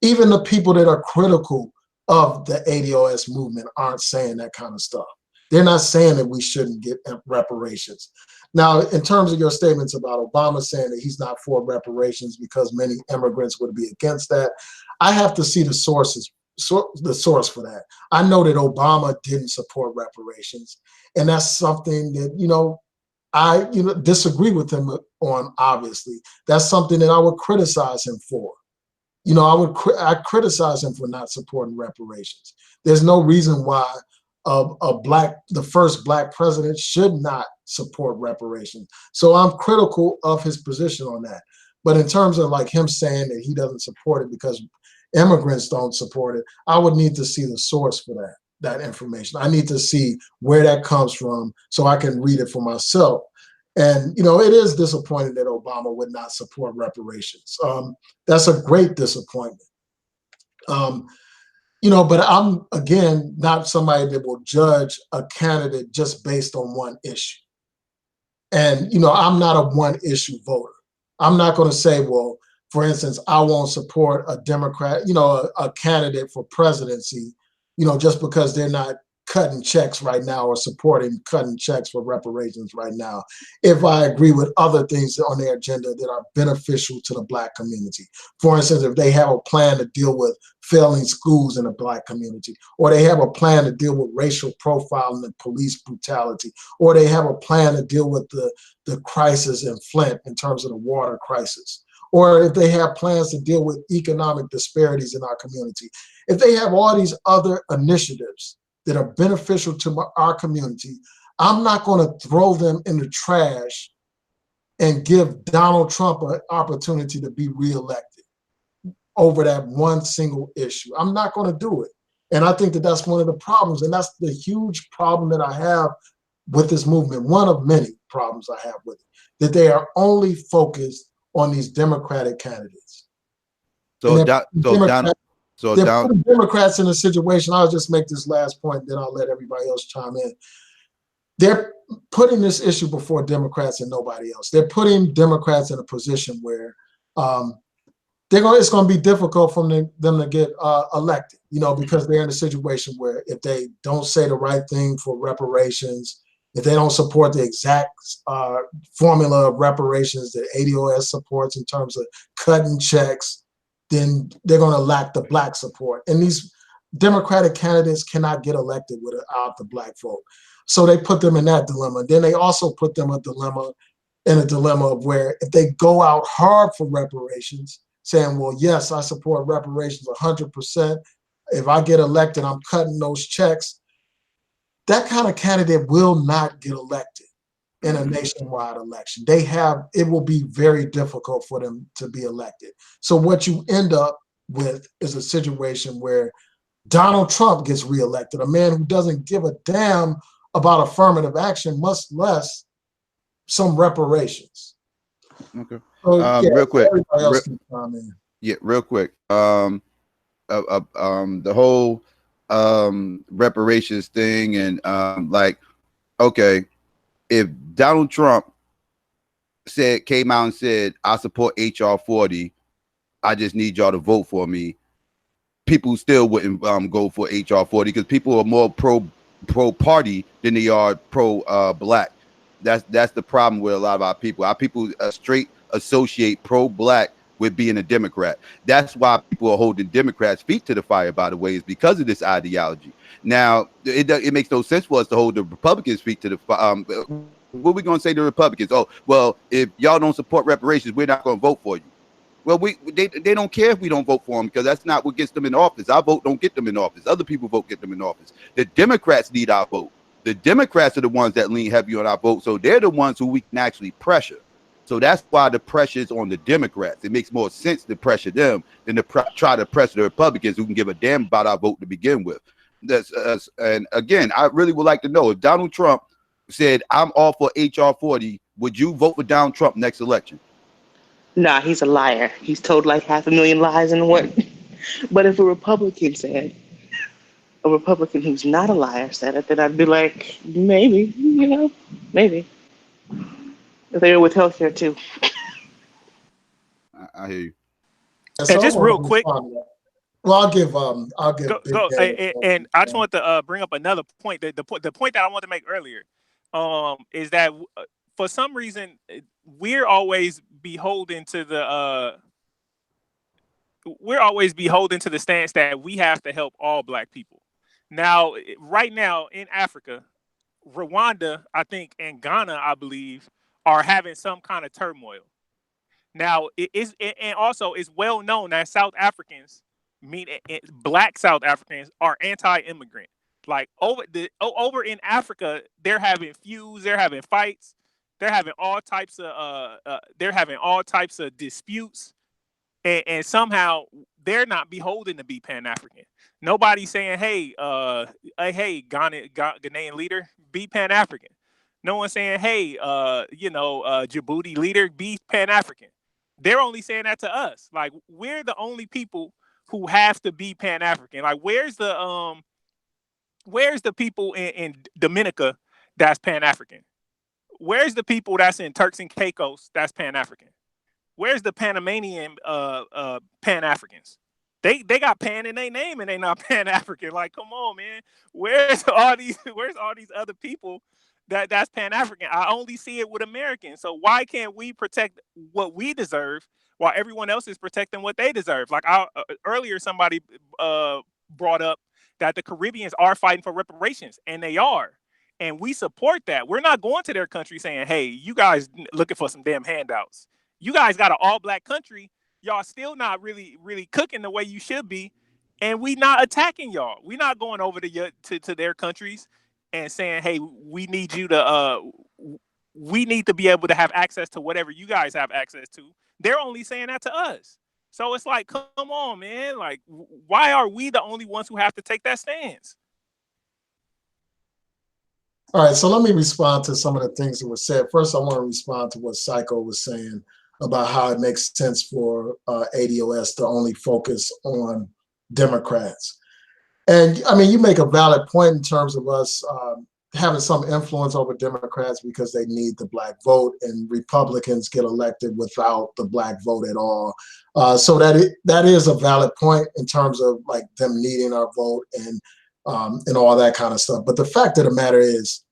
Even the people that are critical of the ADOS movement aren't saying that kind of stuff. They're not saying that we shouldn't get reparations. Now, in terms of your statements about Obama saying that he's not for reparations because many immigrants would be against that, I have to see the source for that. I know that Obama didn't support reparations, and that's something that, you know, I disagree with him on, obviously. That's something that I would criticize him for. You know, I criticize him for not supporting reparations. There's no reason why the first black president should not support reparations. So I'm critical of his position on that. But in terms of like him saying that he doesn't support it because immigrants don't support it, I would need to see the source for that information. I need to see where that comes from so I can read it for myself. And, it is disappointing that Obama would not support reparations. That's a great disappointment. But I'm, again, not somebody that will judge a candidate just based on one issue. And, I'm not a one issue voter. I'm not going to say, well, for instance, I won't support a Democrat, a candidate for presidency, just because they're not cutting checks right now or supporting cutting checks for reparations right now, if I agree with other things on their agenda that are beneficial to the Black community. For instance, if they have a plan to deal with failing schools in the Black community, or they have a plan to deal with racial profiling and police brutality, or they have a plan to deal with the crisis in Flint in terms of the water crisis, or if they have plans to deal with economic disparities in our community, if they have all these other initiatives that are beneficial to our community, I'm not going to throw them in the trash and give Donald Trump an opportunity to be reelected over that one single issue. I'm not going to do it. And I think that that's one of the problems. And that's the huge problem that I have with this movement. One of many problems I have with it, that they are only focused on these Democratic candidates. They're putting Democrats in a situation. I'll just make this last point, then I'll let everybody else chime in. They're putting this issue before Democrats and nobody else. They're putting Democrats in a position where it's going to be difficult for them to get elected, because they're in a situation where if they don't say the right thing for reparations, if they don't support the exact formula of reparations that ADOS supports in terms of cutting checks, then they're going to lack the Black support. And these Democratic candidates cannot get elected without the Black vote. So they put them in that dilemma. Then they also put them in a dilemma of where if they go out hard for reparations, saying, well, yes, I support reparations 100%. If I get elected, I'm cutting those checks. That kind of candidate will not get elected in a nationwide election. It will be very difficult for them to be elected. So what you end up with is a situation where Donald Trump gets reelected, a man who doesn't give a damn about affirmative action, much less some reparations. Okay. So, real quick. Everybody else can chime in. Yeah, real quick. The whole reparations thing and okay, if Donald Trump came out and said, I support HR 40, I just need y'all to vote for me, people still wouldn't go for HR 40 because people are more pro party than they are pro Black. That's the problem with a lot of our people. Our people straight associate pro Black with being a Democrat. That's why people are holding Democrats' feet to the fire, by the way, is because of this ideology. Now, it makes no sense for us to hold the Republicans' feet to the fire. What are we going to say to the Republicans? Oh, well, if y'all don't support reparations, we're not going to vote for you. Well, they don't care if we don't vote for them because that's not what gets them in office. Our vote don't get them in office. Other people vote get them in office. The Democrats need our vote. The Democrats are the ones that lean heavy on our vote, so they're the ones who we can actually pressure. So that's why the pressure is on the Democrats. It makes more sense to pressure them than to try to pressure the Republicans who can give a damn about our vote to begin with. And again, I really would like to know if Donald Trump said, I'm all for HR 40, would you vote for Donald Trump next election? Nah, he's a liar. He's told like 500,000 lies in what? But if a Republican who's not a liar said it, then I'd be like, maybe, maybe. If they were with healthcare too. I hear you. And And just real quick. Well, I'll give. Go, and I just want to bring up another point. The point that I wanted to make earlier, is that for some reason we're always beholden to the stance that we have to help all Black people. Now, right now in Africa, Rwanda, I think, and Ghana, I believe, are having some kind of turmoil. Now, and also it's well known that South Africans, Black South Africans, are anti-immigrant. Like over in Africa, they're having feuds, they're having fights, they're having all types of disputes, and somehow they're not beholden to be Pan-African. Nobody's saying, hey, Ghanaian leader, be Pan-African. No one's saying, hey, Djibouti leader, be Pan-African. They're only saying that to us. Like, we're the only people who have to be Pan-African. Like, where's the people in Dominica that's Pan-African? Where's the people that's in Turks and Caicos that's Pan-African? Where's the Panamanian Pan-Africans? They got Pan in their name and they not Pan-African. Like, come on, man. Where's all these other people that's Pan-African? I only see it with Americans. So why can't we protect what we deserve while everyone else is protecting what they deserve? Like, earlier somebody brought up that the Caribbeans are fighting for reparations, and they are. And we support that. We're not going to their country saying, hey, you guys looking for some damn handouts. You guys got an all-black country. Y'all still not really cooking the way you should be. And we not attacking y'all. We not going over to their countries and saying, hey, we need you to we need to be able to have access to whatever you guys have access to. They're only saying that to us. So it's like, come on, man. Like, why are we the only ones who have to take that stance? All right, so let me respond to some of the things that were said. First, I want to respond to what Psycho was saying about how it makes sense for ADOS to only focus on Democrats. And I mean, you make a valid point in terms of us having some influence over Democrats because they need the black vote, and Republicans get elected without the black vote at all. So that is a valid point in terms of like them needing our vote and all that kind of stuff. But the fact of the matter is,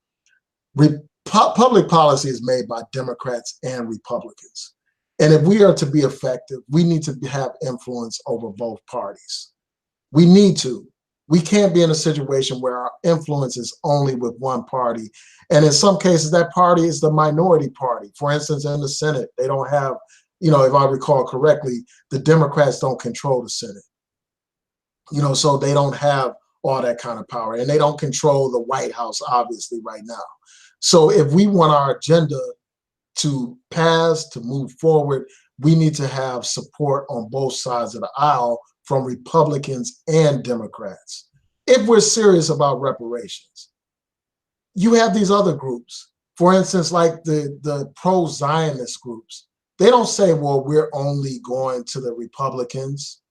public policy is made by Democrats and Republicans. And if we are to be effective, we need to have influence over both parties. We need to. We can't be in a situation where our influence is only with one party. And in some cases, that party is the minority party. For instance, in the Senate, they don't have, if I recall correctly, the Democrats don't control the Senate. So they don't have all that kind of power. And they don't control the White House, obviously, right now. So if we want our agenda to pass, to move forward, we need to have support on both sides of the aisle from Republicans and Democrats. If we're serious about reparations, you have these other groups, for instance, like the pro-Zionist groups. They don't say, well, we're only going to the Republicans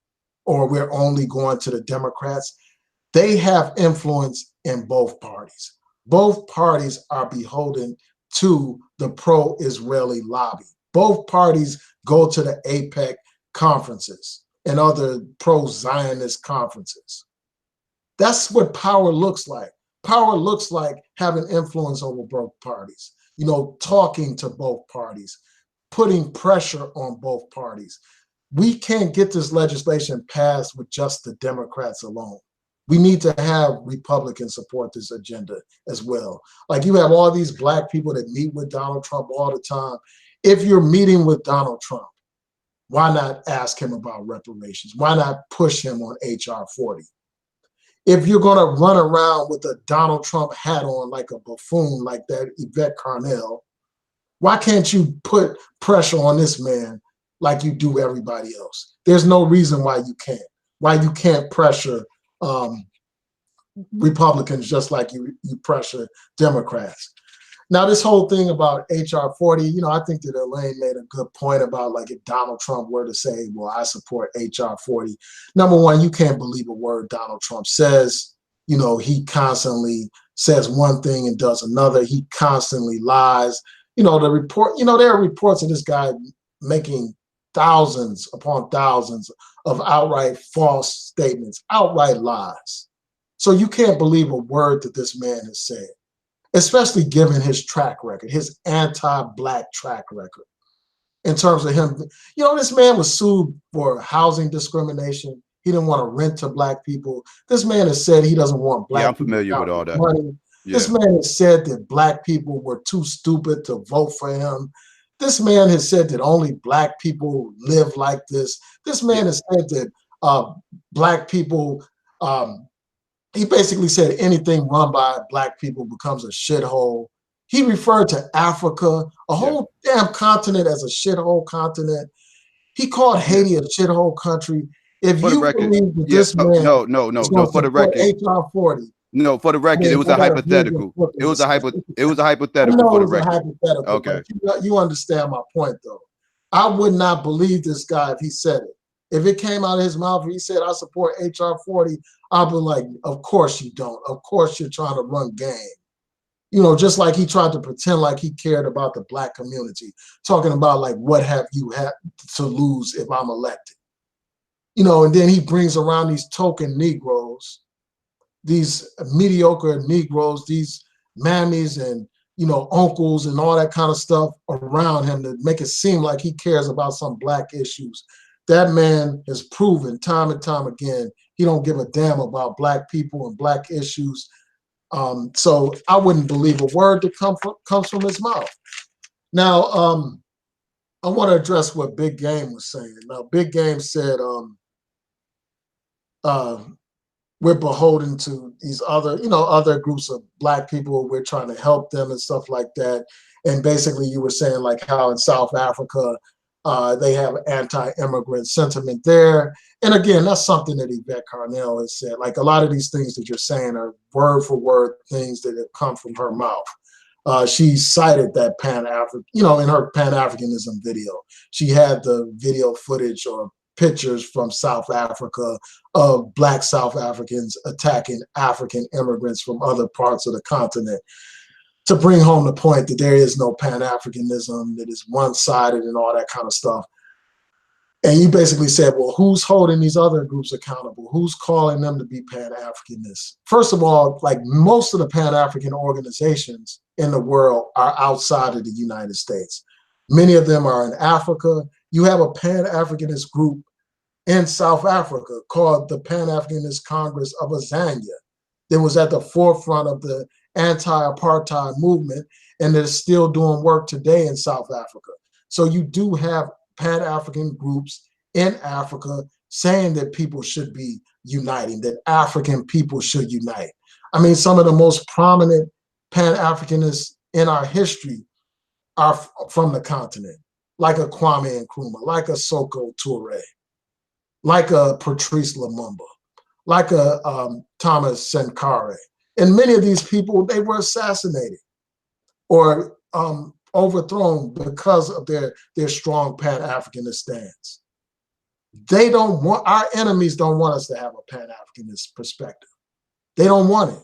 or we're only going to the Democrats. They have influence in both parties. Both parties are beholden to the pro-Israeli lobby. Both parties go to the APEC conferences and other pro-Zionist conferences. That's what power looks like. Power looks like having influence over both parties, talking to both parties, putting pressure on both parties. We can't get this legislation passed with just the Democrats alone. We need to have Republicans support this agenda as well. Like, you have all these black people that meet with Donald Trump all the time. If you're meeting with Donald Trump, why not ask him about reparations? Why not push him on HR 40? If you're going to run around with a Donald Trump hat on like a buffoon, like that Yvette Carnell, why can't you put pressure on this man like you do everybody else? There's no reason why you can't. Why you can't pressure Republicans just like you pressure Democrats. Now, this whole thing about HR 40, I think that Elaine made a good point about, like, if Donald Trump were to say, well, I support HR 40. Number one, you can't believe a word Donald Trump says. He constantly says one thing and does another. He constantly lies. There are reports of this guy making thousands upon thousands of outright false statements, outright lies. So you can't believe a word that this man has said, especially given his track record, his anti-black track record. In terms of him, this man was sued for housing discrimination. He didn't want to rent to black people. This man has said he doesn't want black people. I'm familiar with all that. Money. Yeah. This man has said that black people were too stupid to vote for him. This man has said that only black people live like this. This man has said that black people he basically said anything run by black people becomes a shithole. He referred to Africa, a whole damn continent, as a shithole continent. He called Haiti a shithole country. If For the you record, believe that this man is no. going to For the support record, HR 40, no. For the record, it was a hypothetical. It was a hypothetical. For the record, hypothetical, okay. But you understand my point, though. I would not believe this guy if he said it. If it came out of his mouth, he said, I support HR 40, I'll be like, of course you don't. Of course you're trying to run game. You know, just like he tried to pretend like he cared about the black community, talking about like, what have you had to lose if I'm elected? You know, and then he brings around these token Negroes, these mediocre Negroes, these mammies and, you know, uncles and all that kind of stuff around him to make it seem like he cares about some black issues. That man has proven time and time again, he don't give a damn about black people and black issues. So I wouldn't believe a word that comes from his mouth. Now, I want to address what Big Game was saying. Now, Big Game said, we're beholden to these other, you know, other groups of black people. We're trying to help them and stuff like that. And basically you were saying like how in South Africa, they have anti-immigrant sentiment there. And again, that's something that Yvette Carnell has said. Like a lot of these things that you're saying are word for word things that have come from her mouth. She cited that Pan-African, you know, in her Pan-Africanism video. She had the video footage or pictures from South Africa of black South Africans attacking African immigrants from other parts of the continent to bring home the point that there is no Pan-Africanism, that is one-sided and all that kind of stuff. And you basically said, well, who's holding these other groups accountable? Who's calling them to be Pan-Africanists? First of all, like most of the Pan-African organizations in the world are outside of the United States. Many of them are in Africa. You have a Pan-Africanist group in South Africa called the Pan-Africanist Congress of Azania that was at the forefront of the anti-apartheid movement and is still doing work today in South Africa. So you do have Pan-African groups in Africa saying that people should be uniting, that African people should unite. I mean, some of the most prominent Pan-Africanists in our history are from the continent, like a Kwame Nkrumah, like a Soko Toure, like a Patrice Lumumba, like a Thomas Sankara. And many of these people, they were assassinated or overthrown because of their strong Pan-Africanist stance. They don't want, our enemies don't want us to have a Pan-Africanist perspective. They don't want it.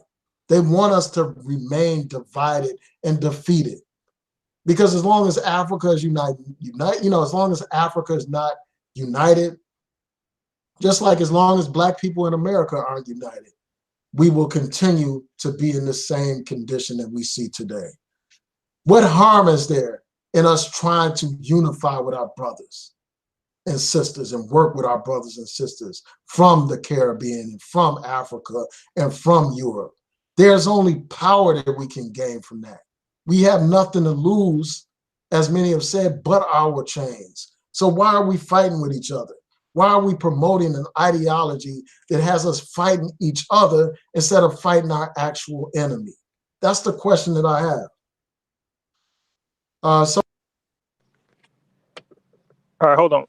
They want us to remain divided and defeated. Because as long as Africa is as long as Africa is not united, just like as long as black people in America aren't united, we will continue to be in the same condition that we see today. What harm is there in us trying to unify with our brothers and sisters and work with our brothers and sisters from the Caribbean and from Africa and from Europe? There's only power that we can gain from that. We have nothing to lose, as many have said, but our chains. So why are we fighting with each other? Why are we promoting an ideology that has us fighting each other instead of fighting our actual enemy? That's the question that I have. All right, hold on.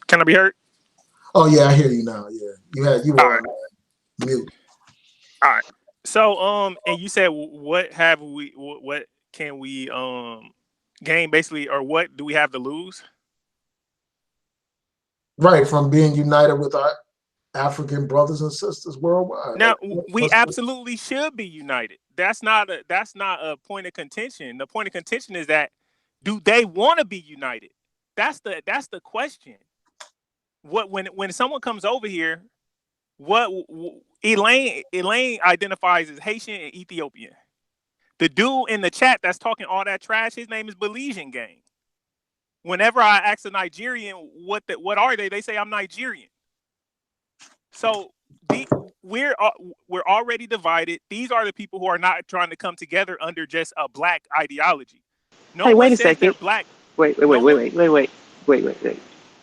Can I be heard? Oh yeah, I hear you now. Yeah, you were mute. All right. So and you said what can we gain basically, or what do we have to lose? Right, from being united with our African brothers and sisters worldwide. Now we absolutely should be united. That's not a point of contention. The point of contention is that, do they want to be united? That's the question. When someone comes over here, what Elaine identifies as Haitian and Ethiopian. The dude in the chat that's talking all that trash, his name is Belizean Gang. Whenever I ask a Nigerian what are they say I'm Nigerian. So we're already divided. These are the people who are not trying to come together under just a black ideology. No Hey, one wait a says they're second. black. Wait. No one.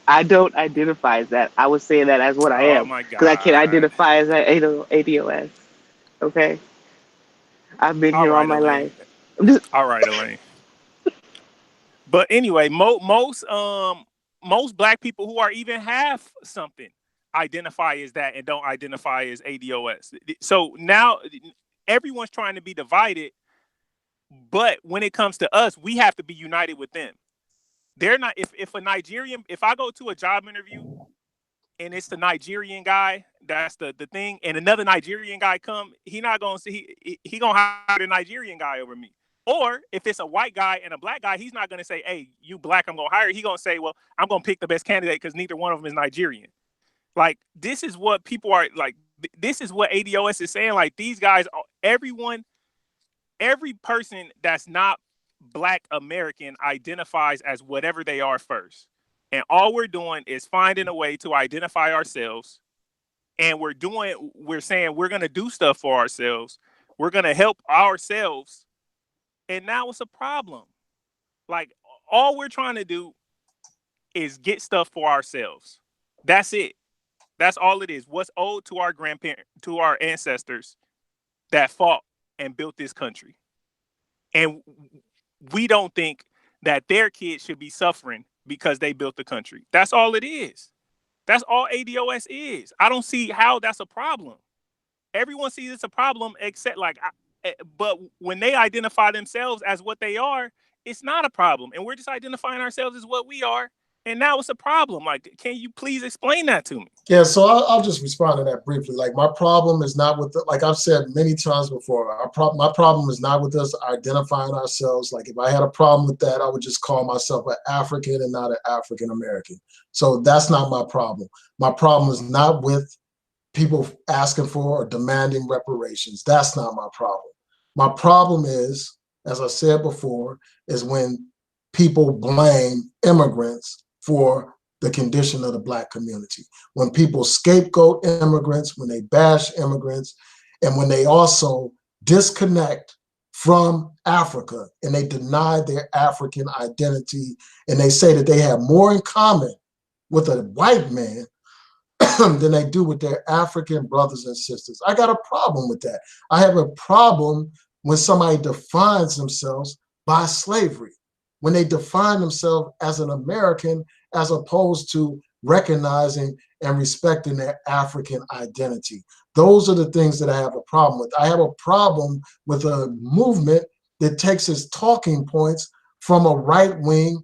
I don't identify as that. I was saying that as what I Oh am my because I can't God. identify as that ADOS. Okay, I've been All here all right, my Elaine. life. I'm just All right, Elaine. But anyway, most black people who are even half something identify as that and don't identify as ADOS. So now everyone's trying to be divided, but when it comes to us, we have to be united with them. They're not. If a Nigerian, if I go to a job interview and it's the Nigerian guy, that's the thing, and another Nigerian guy come, he not gonna see he gonna hire the Nigerian guy over me. Or if it's a white guy and a black guy, he's not gonna say, "Hey, you black, I'm gonna hire." He gonna say, "Well, I'm gonna pick the best candidate because neither one of them is Nigerian." Like this is what people are like. This is what ADOS is saying. Like these guys, everyone, every person that's not black American identifies as whatever they are first. And all we're doing is finding a way to identify ourselves. And we're saying we're going to do stuff for ourselves. We're going to help ourselves. And now it's a problem. Like all we're trying to do is get stuff for ourselves. That's it. That's all it is. What's owed to our grandparents, to our ancestors that fought and built this country. And we don't think that their kids should be suffering because they built the country. That's all it is. That's all ADOS is. I don't see how that's a problem. Everyone sees it's a problem except but when they identify themselves as what they are, it's not a problem. And we're just identifying ourselves as what we are. And now it's a problem. Like, can you please explain that to me? Yeah, so I'll just respond to that briefly. Like my problem is not with, like I've said many times before, my problem is not with us identifying ourselves. Like if I had a problem with that, I would just call myself an African and not an African American. So that's not my problem. My problem is not with people asking for or demanding reparations. That's not my problem. My problem is, as I said before, is when people blame immigrants for the condition of the Black community. When people scapegoat immigrants, when they bash immigrants, and when they also disconnect from Africa and they deny their African identity and they say that they have more in common with a white man than they do with their African brothers and sisters. I got a problem with that. I have a problem when somebody defines themselves by slavery, when they define themselves as an American as opposed to recognizing and respecting their African identity. Those are the things that I have a problem with. I have a problem with a movement that takes its talking points from a right-wing,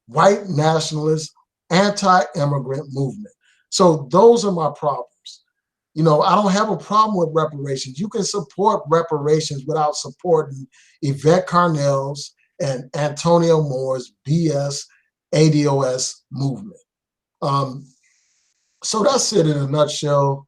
white nationalist, anti-immigrant movement. So those are my problems. You know, I don't have a problem with reparations. You can support reparations without supporting Yvette Carnell's and Antonio Moore's BS ADOS movement. So that's it in a nutshell.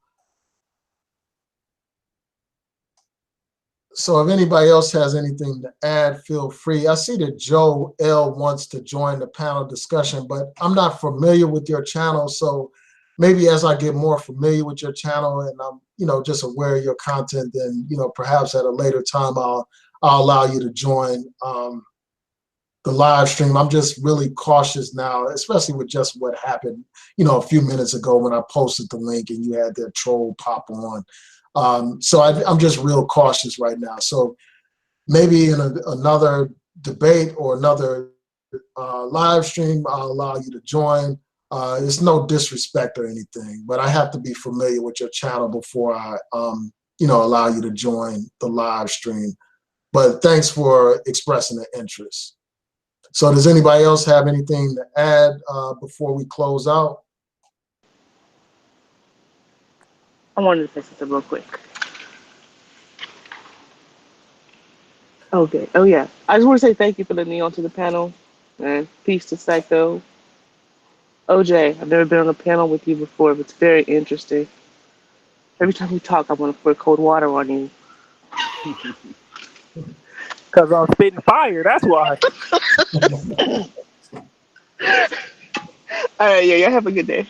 So if anybody else has anything to add, feel free. I see that Joe L wants to join the panel discussion, but I'm not familiar with your channel. So maybe as I get more familiar with your channel and I'm, you know, just aware of your content, then, you know, perhaps at a later time, I'll allow you to join the live stream. I'm just really cautious now, especially with just what happened, you know, a few minutes ago when I posted the link and you had that troll pop on. So I'm just real cautious right now. So maybe in another debate or another live stream, I'll allow you to join. It's no disrespect or anything, but I have to be familiar with your channel before I, you know, allow you to join the live stream. But thanks for expressing the interest. So does anybody else have anything to add before we close out? I wanted to say something real quick. Okay. Oh yeah. I just want to say thank you for letting me onto the panel, and peace to Psycho. OJ, I've never been on a panel with you before, but it's very interesting. Every time we talk, I want to pour cold water on you. Because I'm spitting fire. That's why. All right, yeah, y'all have a good day.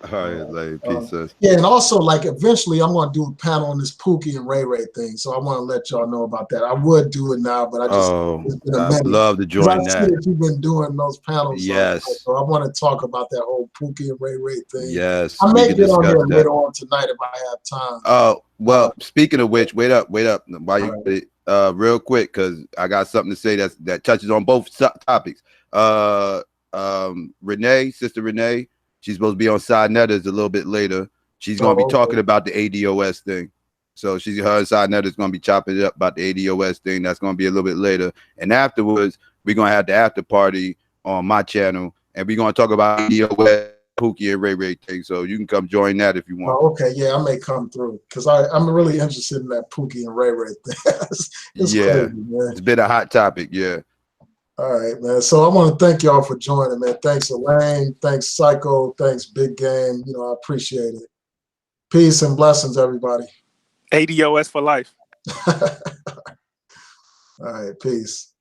All right, like peace. Yeah, and also like eventually I'm gonna do a panel on this Pookie and Ray Ray thing. So I want to let y'all know about that. I would do it now, but I just it's been a I minute. would love to Because I join see that. that you've been doing those panels. Yes. So I want to talk about that whole Pookie and Ray Ray thing. Yes. I We may can get on discuss there that. later on tonight if I have time. Oh, well, speaking of which, wait up. While you All real quick, because I got something to say that touches on both topics. Renee, sister Renee, she's supposed to be on Side Netters a little bit later. She's gonna be talking about the ADOS thing. So her and Side Netters gonna be chopping it up about the ADOS thing. That's gonna be a little bit later. And afterwards, we're gonna have the after party on my channel, and we're gonna talk about ADOS, Pookie and Ray Ray thing. So you can come join that if you want. Oh, okay, yeah, I may come through because I'm really interested in that Pookie and Ray Ray thing. It's crazy, man. It's been a hot topic, yeah. All right, man. So I want to thank y'all for joining, man. Thanks, Elaine. Thanks, Psycho. Thanks, Big Game. You know, I appreciate it. Peace and blessings, everybody. ADOS for life. All right, peace.